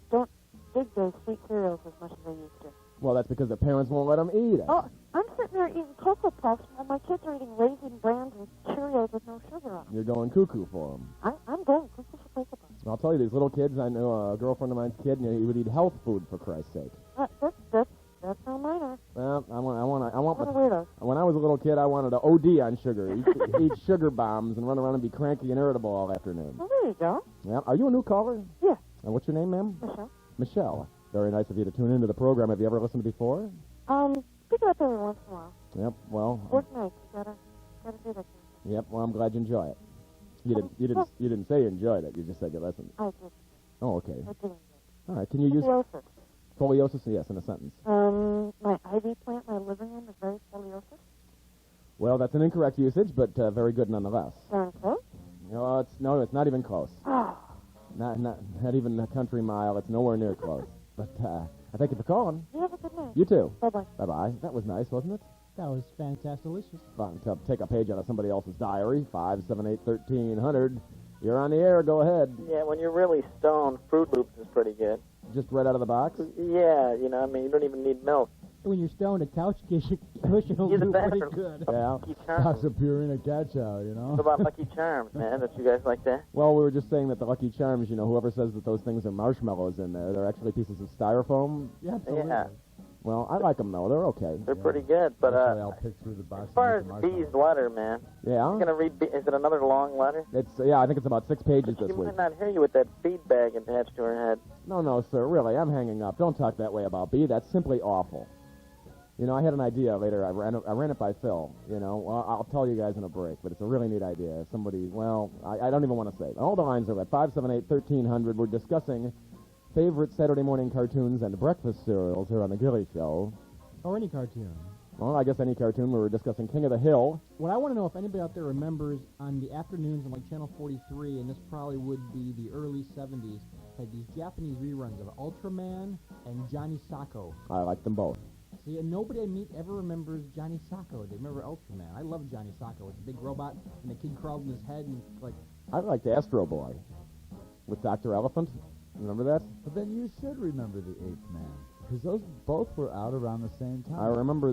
don't dig those sweet cereals as much as they used to. Well, that's because their parents won't let them eat it. Oh, I'm sitting there eating Cocoa Puffs while my kids are eating Raisin Brans and Cheerios with no sugar on them. You're going cuckoo for them. I'm going cuckoo for Cocoa Puffs. I'll tell you, these little kids, I know a girlfriend of mine's kid, and he would eat health food, for Christ's sake. That's how mine are. Well, I want What a weirdo. when I was a little little kid, I wanted to OD on sugar, eat sugar bombs, and run around and be cranky and irritable all afternoon. Well, there you go. Yeah. Are you a new caller? Yeah. And what's your name, ma'am? Michelle. Michelle. Very nice of you to tune into the program. Have you ever listened before? Pick it up every once in a while. Yep. Well. Work nights. Gotta do that. Yep. Well, I'm glad you enjoy it. You didn't say you enjoyed it. You just said you listened. I did. Oh, okay. I did. All right. Can you use Scoliosis. scoliosis? Yes, in a sentence. My ivy plant in my living room is very scoliosis. Well, that's an incorrect usage, but very good nonetheless. Sound close? No, it's not even close. Oh. Not even a country mile. It's nowhere near close. But I thank you for calling. You have a good night. You too. Bye-bye. Bye-bye. That was nice, wasn't it? That was fantastic. Fun to take a page out of somebody else's diary. 578-1300. You're on the air. Go ahead. Yeah, when you're really stoned, Fruit Loops is pretty good. Just right out of the box? Yeah, you know, I mean, you don't even need milk. When you're stoned, a couch cushion will You're the do best. pretty good. Yeah. Lucky Charms. Stocks of Purina Cat Chow, you know? What about Lucky Charms, man? Don't you guys like that? Well, we were just saying that the Lucky Charms, whoever says that those things are marshmallows in there, they're actually pieces of styrofoam. Yeah, absolutely. Yeah. Well, I like them, though. They're okay. They're pretty good, but I'll pick through the box. as far as B's letter, man, Yeah? you're gonna read. Is it another long letter? I think it's about 6 pages She this week. might not hear you with that feed bag attached to her head. No, sir, really, I'm hanging up. Don't talk that way about B. That's simply awful. I had an idea later. I ran it by Phil. Well, I'll tell you guys in a break, but it's a really neat idea. I don't even want to say it. All the lines are at 578-1300. We're discussing favorite Saturday morning cartoons and breakfast cereals here on the Gilly Show. Or any cartoon. Well, I guess any cartoon. We were discussing King of the Hill. What I want to know if anybody out there remembers on the afternoons on Channel 43, and this probably would be the early 70s, had these Japanese reruns of Ultraman and Johnny Sacco. I like them both. See, and nobody I meet ever remembers Johnny Sacco. They remember Ultraman. I love Johnny Sacco. It's a big robot, and the kid crawls in his head, and I liked Astro Boy with Dr. Elephant. Remember that? But then you should remember the Eighth Man, because those both were out around the same time. I remember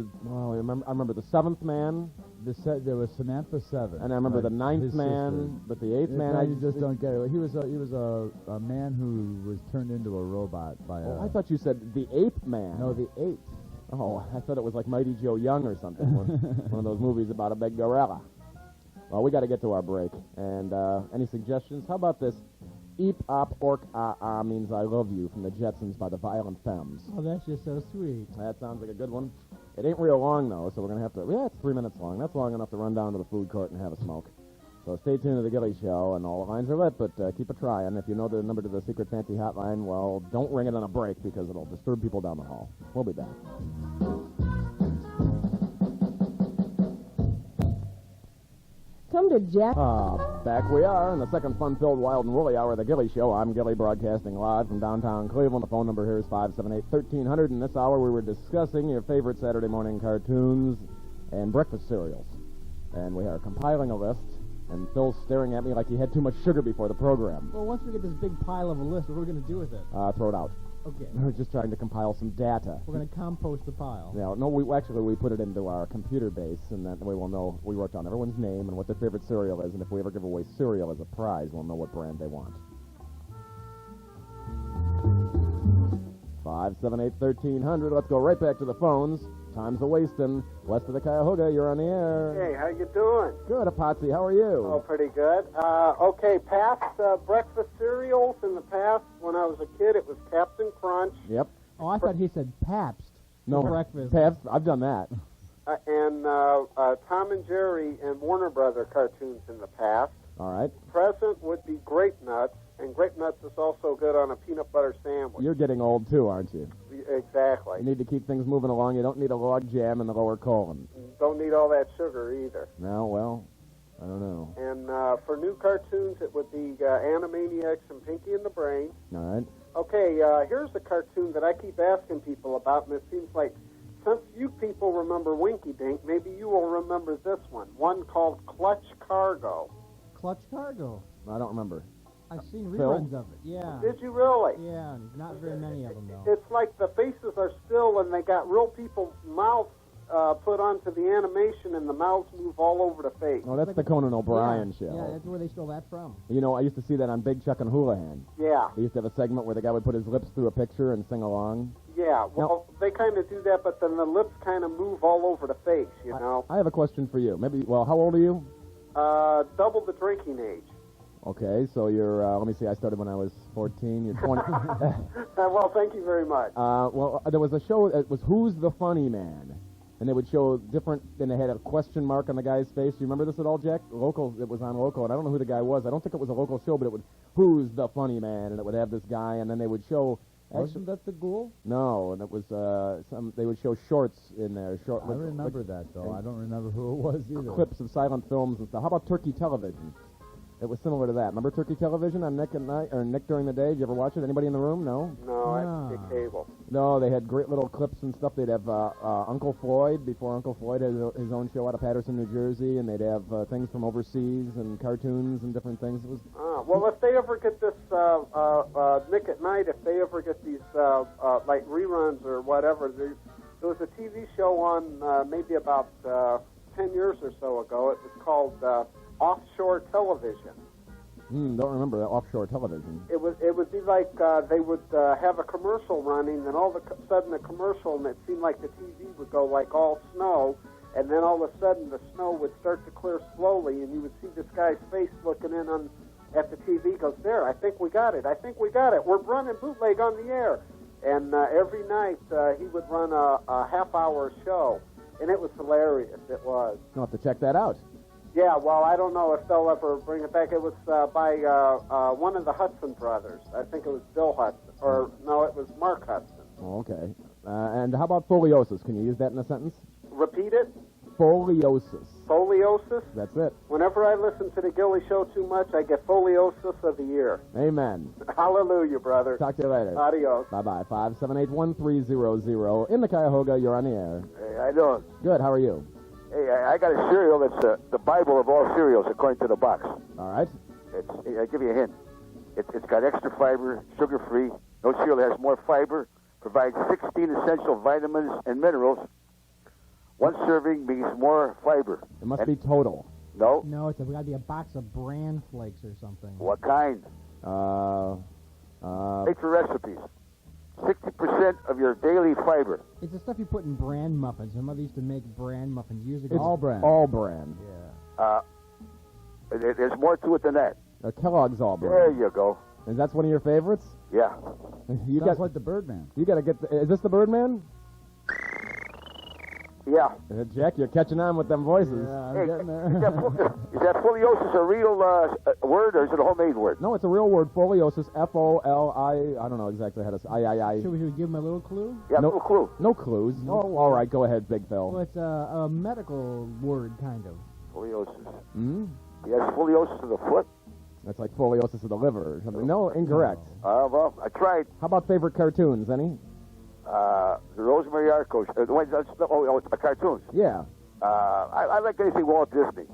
the Seventh Man. There was Samantha Seven, and I remember the Ninth his Man, sister. but the Eighth Man, you just don't get it. He was a man who was turned into a robot by a... I thought you said the Ape Man. No, the Eighth. Oh, I thought it was like Mighty Joe Young or something. One of those movies about a big gorilla. Well, we got to get to our break. And any suggestions? How about this? Eep, op, ork, ah, means I love you from the Jetsons by the Violent Femmes. oh, that's just so sweet. That sounds like a good one. It ain't real long, though, so we're going to have to... Yeah, it's 3 minutes long. That's long enough to run down to the food court and have a smoke. So stay tuned to the Gilly Show, and all the lines are lit, but keep it trying. If you know the number to the secret fancy hotline, well, don't ring it on a break because it'll disturb people down the hall. We'll be back. Come to Jack. Back we are in the second fun-filled wild and woolly hour of the Gilly Show. I'm Gilly, broadcasting live from downtown Cleveland. The phone number here is 578-1300. In this hour, we were discussing your favorite Saturday morning cartoons and breakfast cereals. And we are compiling a list, and Phil's staring at me like he had too much sugar before the program. Well, once we get this big pile of a list, what are we going to do with it? Throw it out. Okay. We're just trying to compile some data. We're going to compost the pile. Yeah, no, we put it into our computer base, and that way we'll know. We wrote down everyone's name and what their favorite cereal is, and if we ever give away cereal as a prize, we'll know what brand they want. 578-1300. Let's go right back to the phones. Time's a-wasting. West of the Cuyahoga, you're on the air. Hey, how you doing? Good, Apache. How are you? Oh, pretty good. Okay, past breakfast cereals in the past, when I was a kid, it was Captain Crunch. Yep. Oh, I thought he said Pabst. No, for breakfast. Pabst. I've done that. And Tom and Jerry and Warner Brother cartoons in the past. All right. Present would be Grape Nuts, and Grape Nuts is also good on a peanut butter sandwich. You're getting old, too, aren't you? Exactly. You need to keep things moving along. You don't need a log jam in the lower colon. Don't need all that sugar either. No, well, I don't know. And for new cartoons, it would be Animaniacs and Pinky and the Brain. All right. Okay, here's a cartoon that I keep asking people about, and it seems like since you people remember Winky Dink, maybe you will remember this one called Clutch Cargo. Clutch Cargo. I don't remember. I've seen Phil? reruns of it, yeah. Did you really? Yeah, not very many of them, though. It's like the faces are still, and they got real people's mouths put onto the animation, and the mouths move all over the face. Oh, that's the Conan O'Brien show. Yeah, that's where they stole that from. You know, I used to see that on Big Chuck and Houlihan. Yeah. They used to have a segment where the guy would put his lips through a picture and sing along. Yeah, well, they kind of do that, but then the lips kind of move all over the face, you know. I have a question for you. Maybe, well, how old are you? Double the drinking age. Okay, so you're, let me see, I started when I was 14. You're 20. Well, thank you very much. Well, there was a show, it was Who's the Funny Man? And they would show different, and they had a question mark on the guy's face. Do you remember this at all, Jack? Local, it was on Local, and I don't know who the guy was. I don't think it was a local show, but it would, Who's the Funny Man? And it would have this guy, and then they would show... Wasn't that the ghoul? No, and it was, they would show shorts in there. I remember that, though. I don't remember who it was either. Clips of silent films and stuff. How about Turkey Television? It was similar to that. Remember Turkey Television on Nick at night, or Nick during the day? Did you ever watch it? Anybody in the room? No? No, I did cable. No, they had great little clips and stuff. They'd have Uncle Floyd, before Uncle Floyd had his own show out of Paterson, New Jersey, and they'd have things from overseas and cartoons and different things. It was... Well, if they ever get this Nick at Night, if they ever get these like reruns or whatever, there was a TV show on maybe about 10 years or so ago. It was called Offshore Television. Don't remember that. Offshore Television. It would be like they would have a commercial running, and all of a sudden the commercial, and it seemed like the TV would go like all snow, and then all of a sudden the snow would start to clear slowly, and you would see this guy's face looking in at the TV. He goes, there, I think we got it. I think we got it. We're running bootleg on the air. And every night he would run a half-hour show, and it was hilarious. It was. You'll have to check that out. Yeah, well, I don't know if they'll ever bring it back. It was by one of the Hudson brothers. I think it was Bill Hudson. Or, no, it was Mark Hudson. Oh, okay. And how about foliosis? Can you use that in a sentence? Repeat it. Foliosis. Foliosis? That's it. Whenever I listen to the Gilly Show too much, I get foliosis of the year. Amen. Hallelujah, brother. Talk to you later. Adios. Bye-bye. 578-1300. In the Cuyahoga, you're on the air. Hey, how you doing? Good. How are you? Hey, I got a cereal that's the Bible of all cereals, according to the box. All right. I'll give you a hint. It's got extra fiber, sugar-free. No cereal has more fiber. Provides 16 essential vitamins and minerals. One serving means more fiber. It must be total. No. No, it's got to be a box of bran flakes or something. What kind? Make for recipes. 60% of your daily fiber. It's the stuff you put in bran muffins. My mother used to make bran muffins years ago. It's all bran. Yeah. There's more to it than that. Kellogg's all bran. There you go. And that's one of your favorites? Yeah. You Sounds like the Birdman. You got to get. Is this the Birdman? Yeah. Jack, you're catching on with them voices. Yeah, I'm getting there. Is that foliosis a real word, or is it a homemade word? No, it's a real word. Foliosis. F-O-L-I. I don't know exactly how to say. I. Should we give him a little clue? Yeah, no clue. No clues. Oh, all right. Go ahead, Big Phil. Well, it's a medical word, kind of. Foliosis. Hmm? Yes, foliosis of the foot. That's like foliosis of the liver or something. No, incorrect. Well, I tried. How about favorite cartoons? Any? The Rosemary Arco. Cartoons. Yeah. I like anything Walt Disney.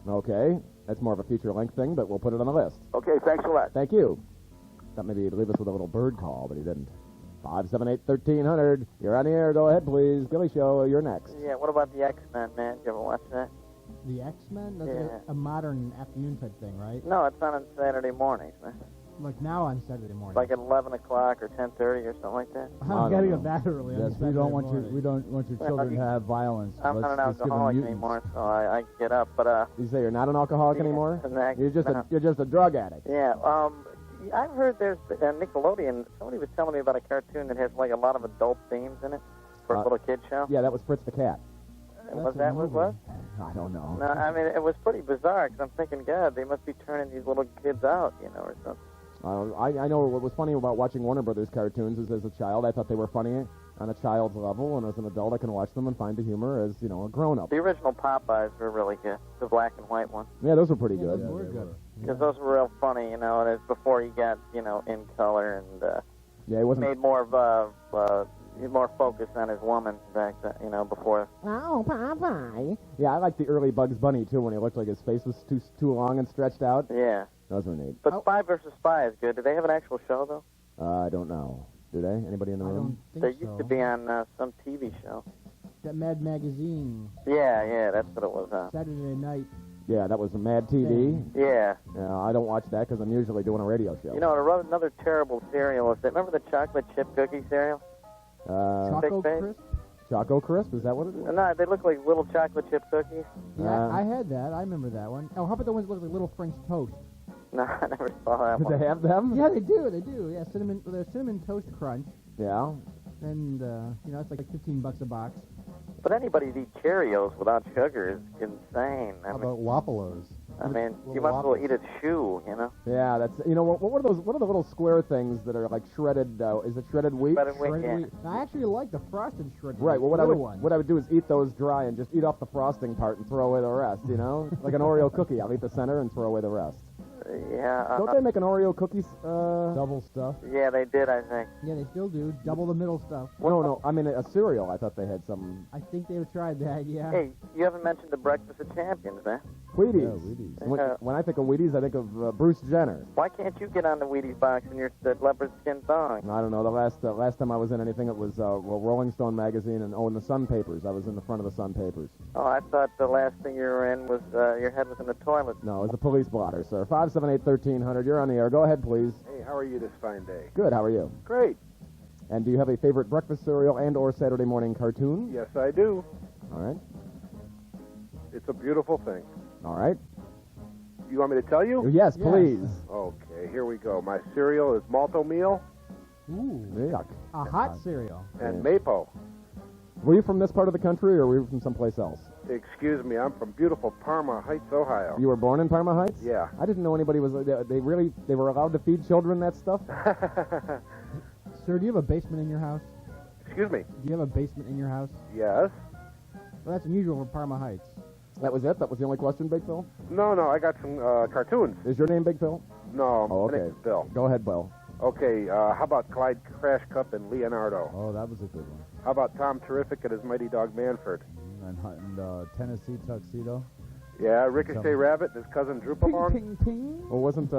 Okay. That's more of a feature-length thing, but we'll put it on the list. Okay, thanks a lot. Thank you. Thought maybe he'd leave us with a little bird call, but he didn't. 578-1300. You're on the air. Go ahead, please. Gilly Show, you're next. Yeah, what about the X-Men, man? You ever watch that? The X-Men? That's Yeah. a modern afternoon type thing, right? No, it's on Saturday mornings, man. Like now on Saturday morning. Like at 11 o'clock or 10:30 or something like that. I'm getting it that early. Yes, we don't want your children to have violence. I'm not an Let's give them alcoholic mutants. anymore, so I get up. But You say you're not an alcoholic anymore? You're just a drug addict. Yeah. I've heard there's Nickelodeon. Somebody was telling me about a cartoon that has like a lot of adult themes in it for a little kid show. Yeah, that was Fritz the Cat. Was that what it was? I don't know. No, I mean it was pretty bizarre because I'm thinking, God, they must be turning these little kids out, or something. I know what was funny about watching Warner Brothers cartoons is as a child I thought they were funny on a child's level, and as an adult I can watch them and find the humor as, a grown-up. The original Popeyes were really good, the black and white ones. Yeah, those were pretty good. Those were good. Because those were real funny, and it's before you got, in color and yeah, it wasn't made more of more focus on his woman back then, before. Oh, Popeye. Yeah, I like the early Bugs Bunny, too, when he looked like his face was too long and stretched out. Yeah. Those were neat. But Spy vs. Spy is good. Do they have an actual show, though? I don't know. Do they? Anybody in the room? They used to be on some TV show. That Mad Magazine. Yeah, that's what it was on. Saturday night. Yeah, that was Mad TV. Yeah. Yeah, I don't watch that because I'm usually doing a radio show. Another terrible cereal is that. Remember the chocolate chip cookie cereal? Choco Big Crisp? Choco Crisp, is that what it is? No, they look like little chocolate chip cookies. Yeah, I had that. I remember that one. Oh, how about the ones that look like little French toast? No, I never saw that Do one. they have them? Yeah, they do. Yeah, cinnamon. They're cinnamon toast crunch, Yeah. and it's like $15 a box. But anybody'd eat Cheerios without sugar is insane. How about Wapalos? I mean, you Little might as well waffles. eat a chew, you know? Yeah, that's, what are those, what are the little square things that are like shredded, is it shredded wheat? Shredded wheat, Shredded yeah. wheat. I actually like the frosted shredded Right, well, wheat, what I would do is eat those dry and just eat off the frosting part and throw away the rest, Like an Oreo cookie. I'll eat the center and throw away the rest. Yeah. Don't they make an Oreo cookie, Double stuff? Yeah, they did, I think. Yeah, they still do. Double the middle stuff. No, I mean a cereal. I thought they had some I think they've tried that, yeah. Hey, you haven't mentioned the Breakfast of Champions, man. Wheaties. Yeah, Wheaties. When I think of Wheaties, I think of Bruce Jenner. Why can't you get on the Wheaties box in your leopard skin thong? I don't know. The last time I was in anything, it was Rolling Stone magazine and in the Sun Papers. I was in the front of the Sun Papers. Oh, I thought the last thing you were in was your head was in the toilet. No, it was a police blotter, sir. 578-1300. You're on the air. Go ahead, please. Hey, how are you this fine day? Good. How are you? Great. And do you have a favorite breakfast cereal and/or Saturday morning cartoon? Yes, I do. All right. It's a beautiful thing. All right. You want me to tell you? Yes, please. Okay, here we go. My cereal is Malto Meal Ooh. Yuck. A hot cereal. and Mapo. Were you from this part of the country, or were you from someplace else? Excuse me, I'm from beautiful Parma Heights, Ohio. You were born in Parma Heights? Yeah. I didn't know anybody was. They were allowed to feed children that stuff? Sir, do you have a basement in your house? Excuse me. Do you have a basement in your house? Yes. Well, that's unusual for Parma Heights. That was it? That was the only question, Big Phil? No, I got some cartoons. Is your name Big Phil? No, Oh, my okay. name's Bill. Go ahead, Bill. Okay, how about Clyde Crash Cup and Leonardo? Oh, that was a good one. How about Tom Terrific and his mighty dog Manford? And Tennessee Tuxedo. Yeah, Ricochet Rabbit and his cousin Droopalong. Ping, ping. Well, wasn't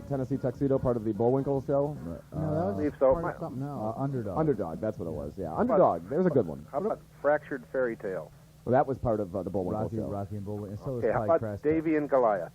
Tennessee Tuxedo part of the Bullwinkle show? No, that was believe so. part of something else. Underdog. Underdog, that's what it was. Yeah, Underdog. There's a good one. How about Fractured Fairy Tales? Well, that was part of the Bullwinkle show. Rocky and Bullwinkle. And so Okay, was how Clyde about Crash. Davy and Goliath?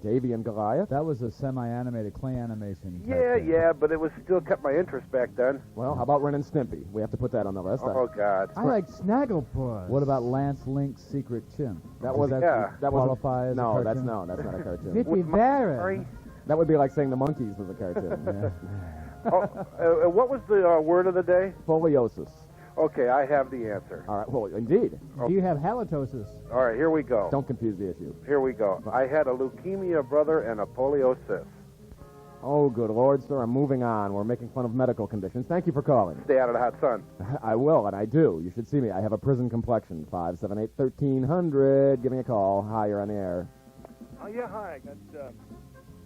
Davy and Goliath? That was a semi-animated clay animation. type Yeah, thing. yeah, but it was still kept my interest back then. Well, how about Ren and Stimpy? We have to put that on the list. Oh, God. I like Snagglepuss. What about Lance Link's Secret Chimp? That was Yeah. that was qualify as a no, that's cartoon? no, that's not a cartoon. Zippy Barrett. That would be like saying the monkeys was a cartoon. Yeah. Oh, what was the word of the day? Foliosis. Okay, I have the answer. All right. Well, indeed. Do you have halitosis? All right, here we go. Don't confuse the issue. Here we go. I had a leukemia brother and a poliosis. Oh, good Lord, sir. I'm moving on. We're making fun of medical conditions. Thank you for calling. Stay out of the hot sun. I will, and I do. You should see me. I have a prison complexion. 578-1300. Give me a call. Hi, you're on the air. Oh, yeah, hi. I got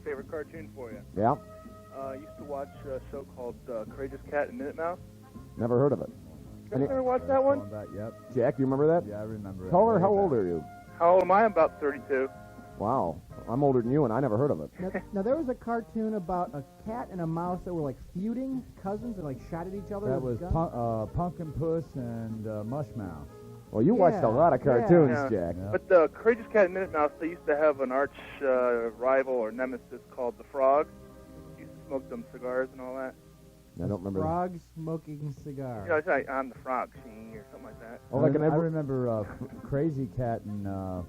favorite cartoon for you. Yeah? I used to watch a show called Courageous Cat and Minute Mouse. Never heard of it. You ever watch that one? Yep. Jack, you remember that? Yeah, I remember it. Caller, how old are you? How old am I? I'm about 32. Wow. I'm older than you, and I never heard of it. Now, there was a cartoon about a cat and a mouse that were like feuding cousins and like shot at each other. That with was guns. Pumpkin Puss and Mushmouth. Well, you watched a lot of cartoons, Jack. But the Courageous Cat and Minute Mouse, they used to have an arch rival or nemesis called the Frog. Used to smoke them cigars and all that. I don't remember. Frog smoking cigar. You know, it's like I'm the Frog, she, or something like that. Oh, like I remember Crazy Cat and I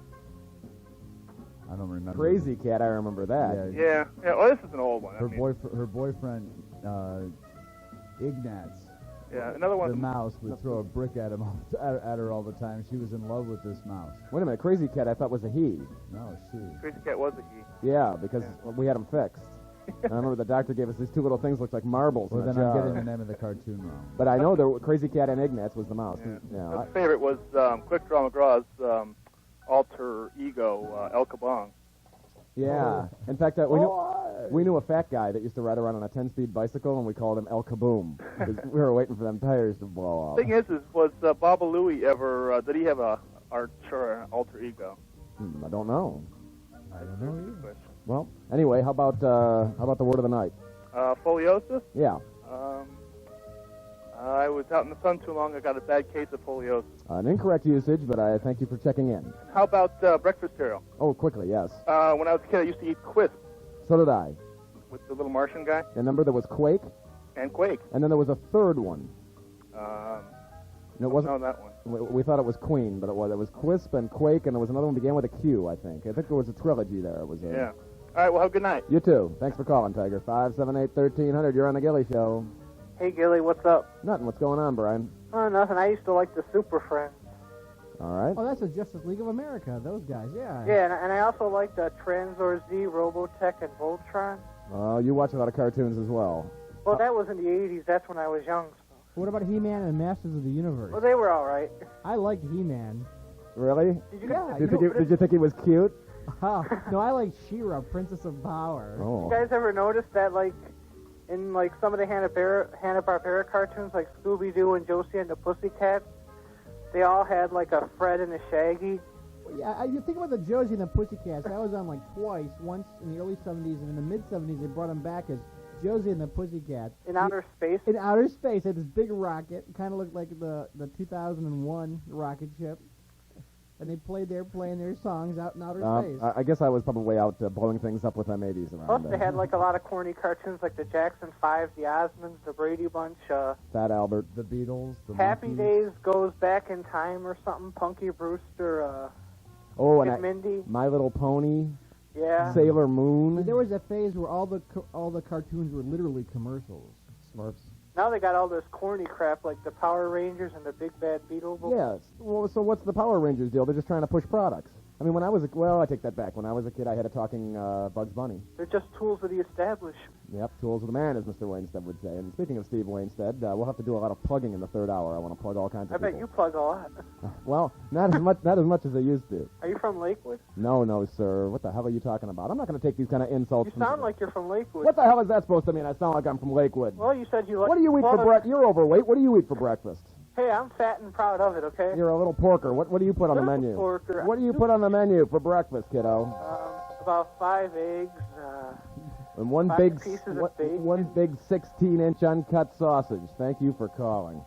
don't remember. Crazy Cat, I remember that. Yeah. Well, this is an old one. Her boyfriend Ignatz. Yeah, another one. The mouse would throw a brick at him at her all the time. She was in love with this mouse. Wait a minute. Crazy Cat, I thought was a he. No, she. Crazy Cat was a he. Yeah, because we had him fixed. And I remember the doctor gave us these two little things looked like marbles. Well, in a then I'm jar. getting the name of the cartoon wrong. But I know the Crazy Cat and Ignatz was the mouse. Yeah. My favorite was Quick Draw McGraw's alter ego, El Kabong. Yeah. In fact, we knew a fat guy that used to ride around on a 10-speed bicycle, and we called him El Kaboom. 'Cause we were waiting for them tires to blow off. Thing is was Baba Louie ever, did he have a alter ego? I don't know. I don't know either. Well, anyway, how about the word of the night? Foliosis? Yeah. I was out in the sun too long. I got a bad case of foliosis. An incorrect usage, but I thank you for checking in. How about breakfast cereal? Oh, quickly, yes. When I was a kid, I used to eat Quisp So did I. with the little Martian guy. Remember there was Quake? And Quake. And then there was a third one. No, it wasn't. No, that one. We thought it was Queen, but it was. It was Quisp and Quake, and there was another one began with a Q, I think. I think there was a trilogy there. It was. Yeah. All right, well, have a good night. You too. Thanks for calling, Tiger. 578-1300. You're on the Gilly Show. Hey, Gilly, what's up? Nothing. What's going on, Brian? Oh, nothing. I used to like the Super Friends. All right. Oh, that's the Justice League of America. Those guys, yeah. Yeah, and I also liked Transor Z, Robotech, and Voltron. You watch a lot of cartoons as well. Well, that was in the 80s. That's when I was young. What about He-Man and Masters of the Universe? Well, they were all right. I liked He-Man. Really? Yeah. Did you think he was cute? No, I like She-Ra, Princess of Power. Oh. You guys ever notice that, like, in like some of the Hanna-Barbera cartoons, like Scooby-Doo and Josie and the Pussycats, they all had like a Fred and a Shaggy? Yeah, you think about the Josie and the Pussycats. That was on like twice. Once in the early 70s, and in the mid-70s, they brought them back as Josie and the Pussycats. In outer space? In outer space, they had this big rocket. Kind of looked like the 2001 rocket ship. And they playing their songs out in outer space. I guess I was probably out blowing things up with M80s around Plus, there. they had like a lot of corny cartoons like the Jackson 5, the Osmonds, the Brady Bunch, Fat Albert. The Beatles. The Happy Monkees. Days Goes Back in Time or something, Punky Brewster, and Kid Mindy. My Little Pony. Yeah. Sailor Moon. There was a phase where all the cartoons were literally commercials. Smurfs. Now they got all this corny crap like the Power Rangers and the Big Bad Beetle. Yes. Well, so what's the Power Rangers deal? They're just trying to push products. I mean, when I was I take that back. When I was a kid, I had a talking Bugs Bunny. They're just tools of the establishment. Yep, tools of the man, as Mr. Wainstead would say. And speaking of Steve Wainstead, we'll have to do a lot of plugging in the third hour. I want to plug all kinds of I people. bet you plug a lot. Well, not as much as I used to. Are you from Lakewood? No, sir. What the hell are you talking about? I'm not going to take these kind of insults. You sound like you're from Lakewood. What the hell is that supposed to mean? I sound like I'm from Lakewood. Well, you said you like... What do you eat for breakfast? You're overweight. What do you eat for breakfast? Hey, I'm fat and proud of it, okay? You're a little porker. What do you put on the menu? Porker. What do you put on the menu for breakfast, kiddo? About 5 eggs, and one 5 big pieces of bacon. one big 16-inch uncut sausage. Thank you for calling.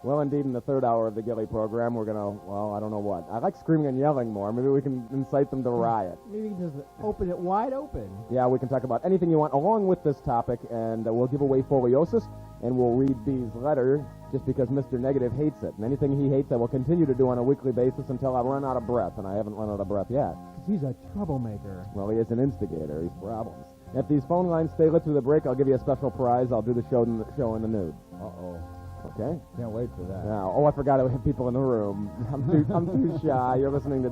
Well, indeed, in the third hour of the Gilly program, we're going to, I don't know what. I like screaming and yelling more. Maybe we can incite them to riot. Maybe we can just open it wide open. Yeah, we can talk about anything you want along with this topic, and we'll give away Foliosis, and we'll read B's letter just because Mr. Negative hates it. And anything he hates, I will continue to do on a weekly basis until I run out of breath, and I haven't run out of breath yet. He's a troublemaker. Well, he is an instigator. He's problems. If these phone lines stay lit through the break, I'll give you a special prize. I'll do the show in the nude. Uh-oh. Okay? Can't wait for that. Now, I forgot I had people in the room. I'm too shy. You're listening to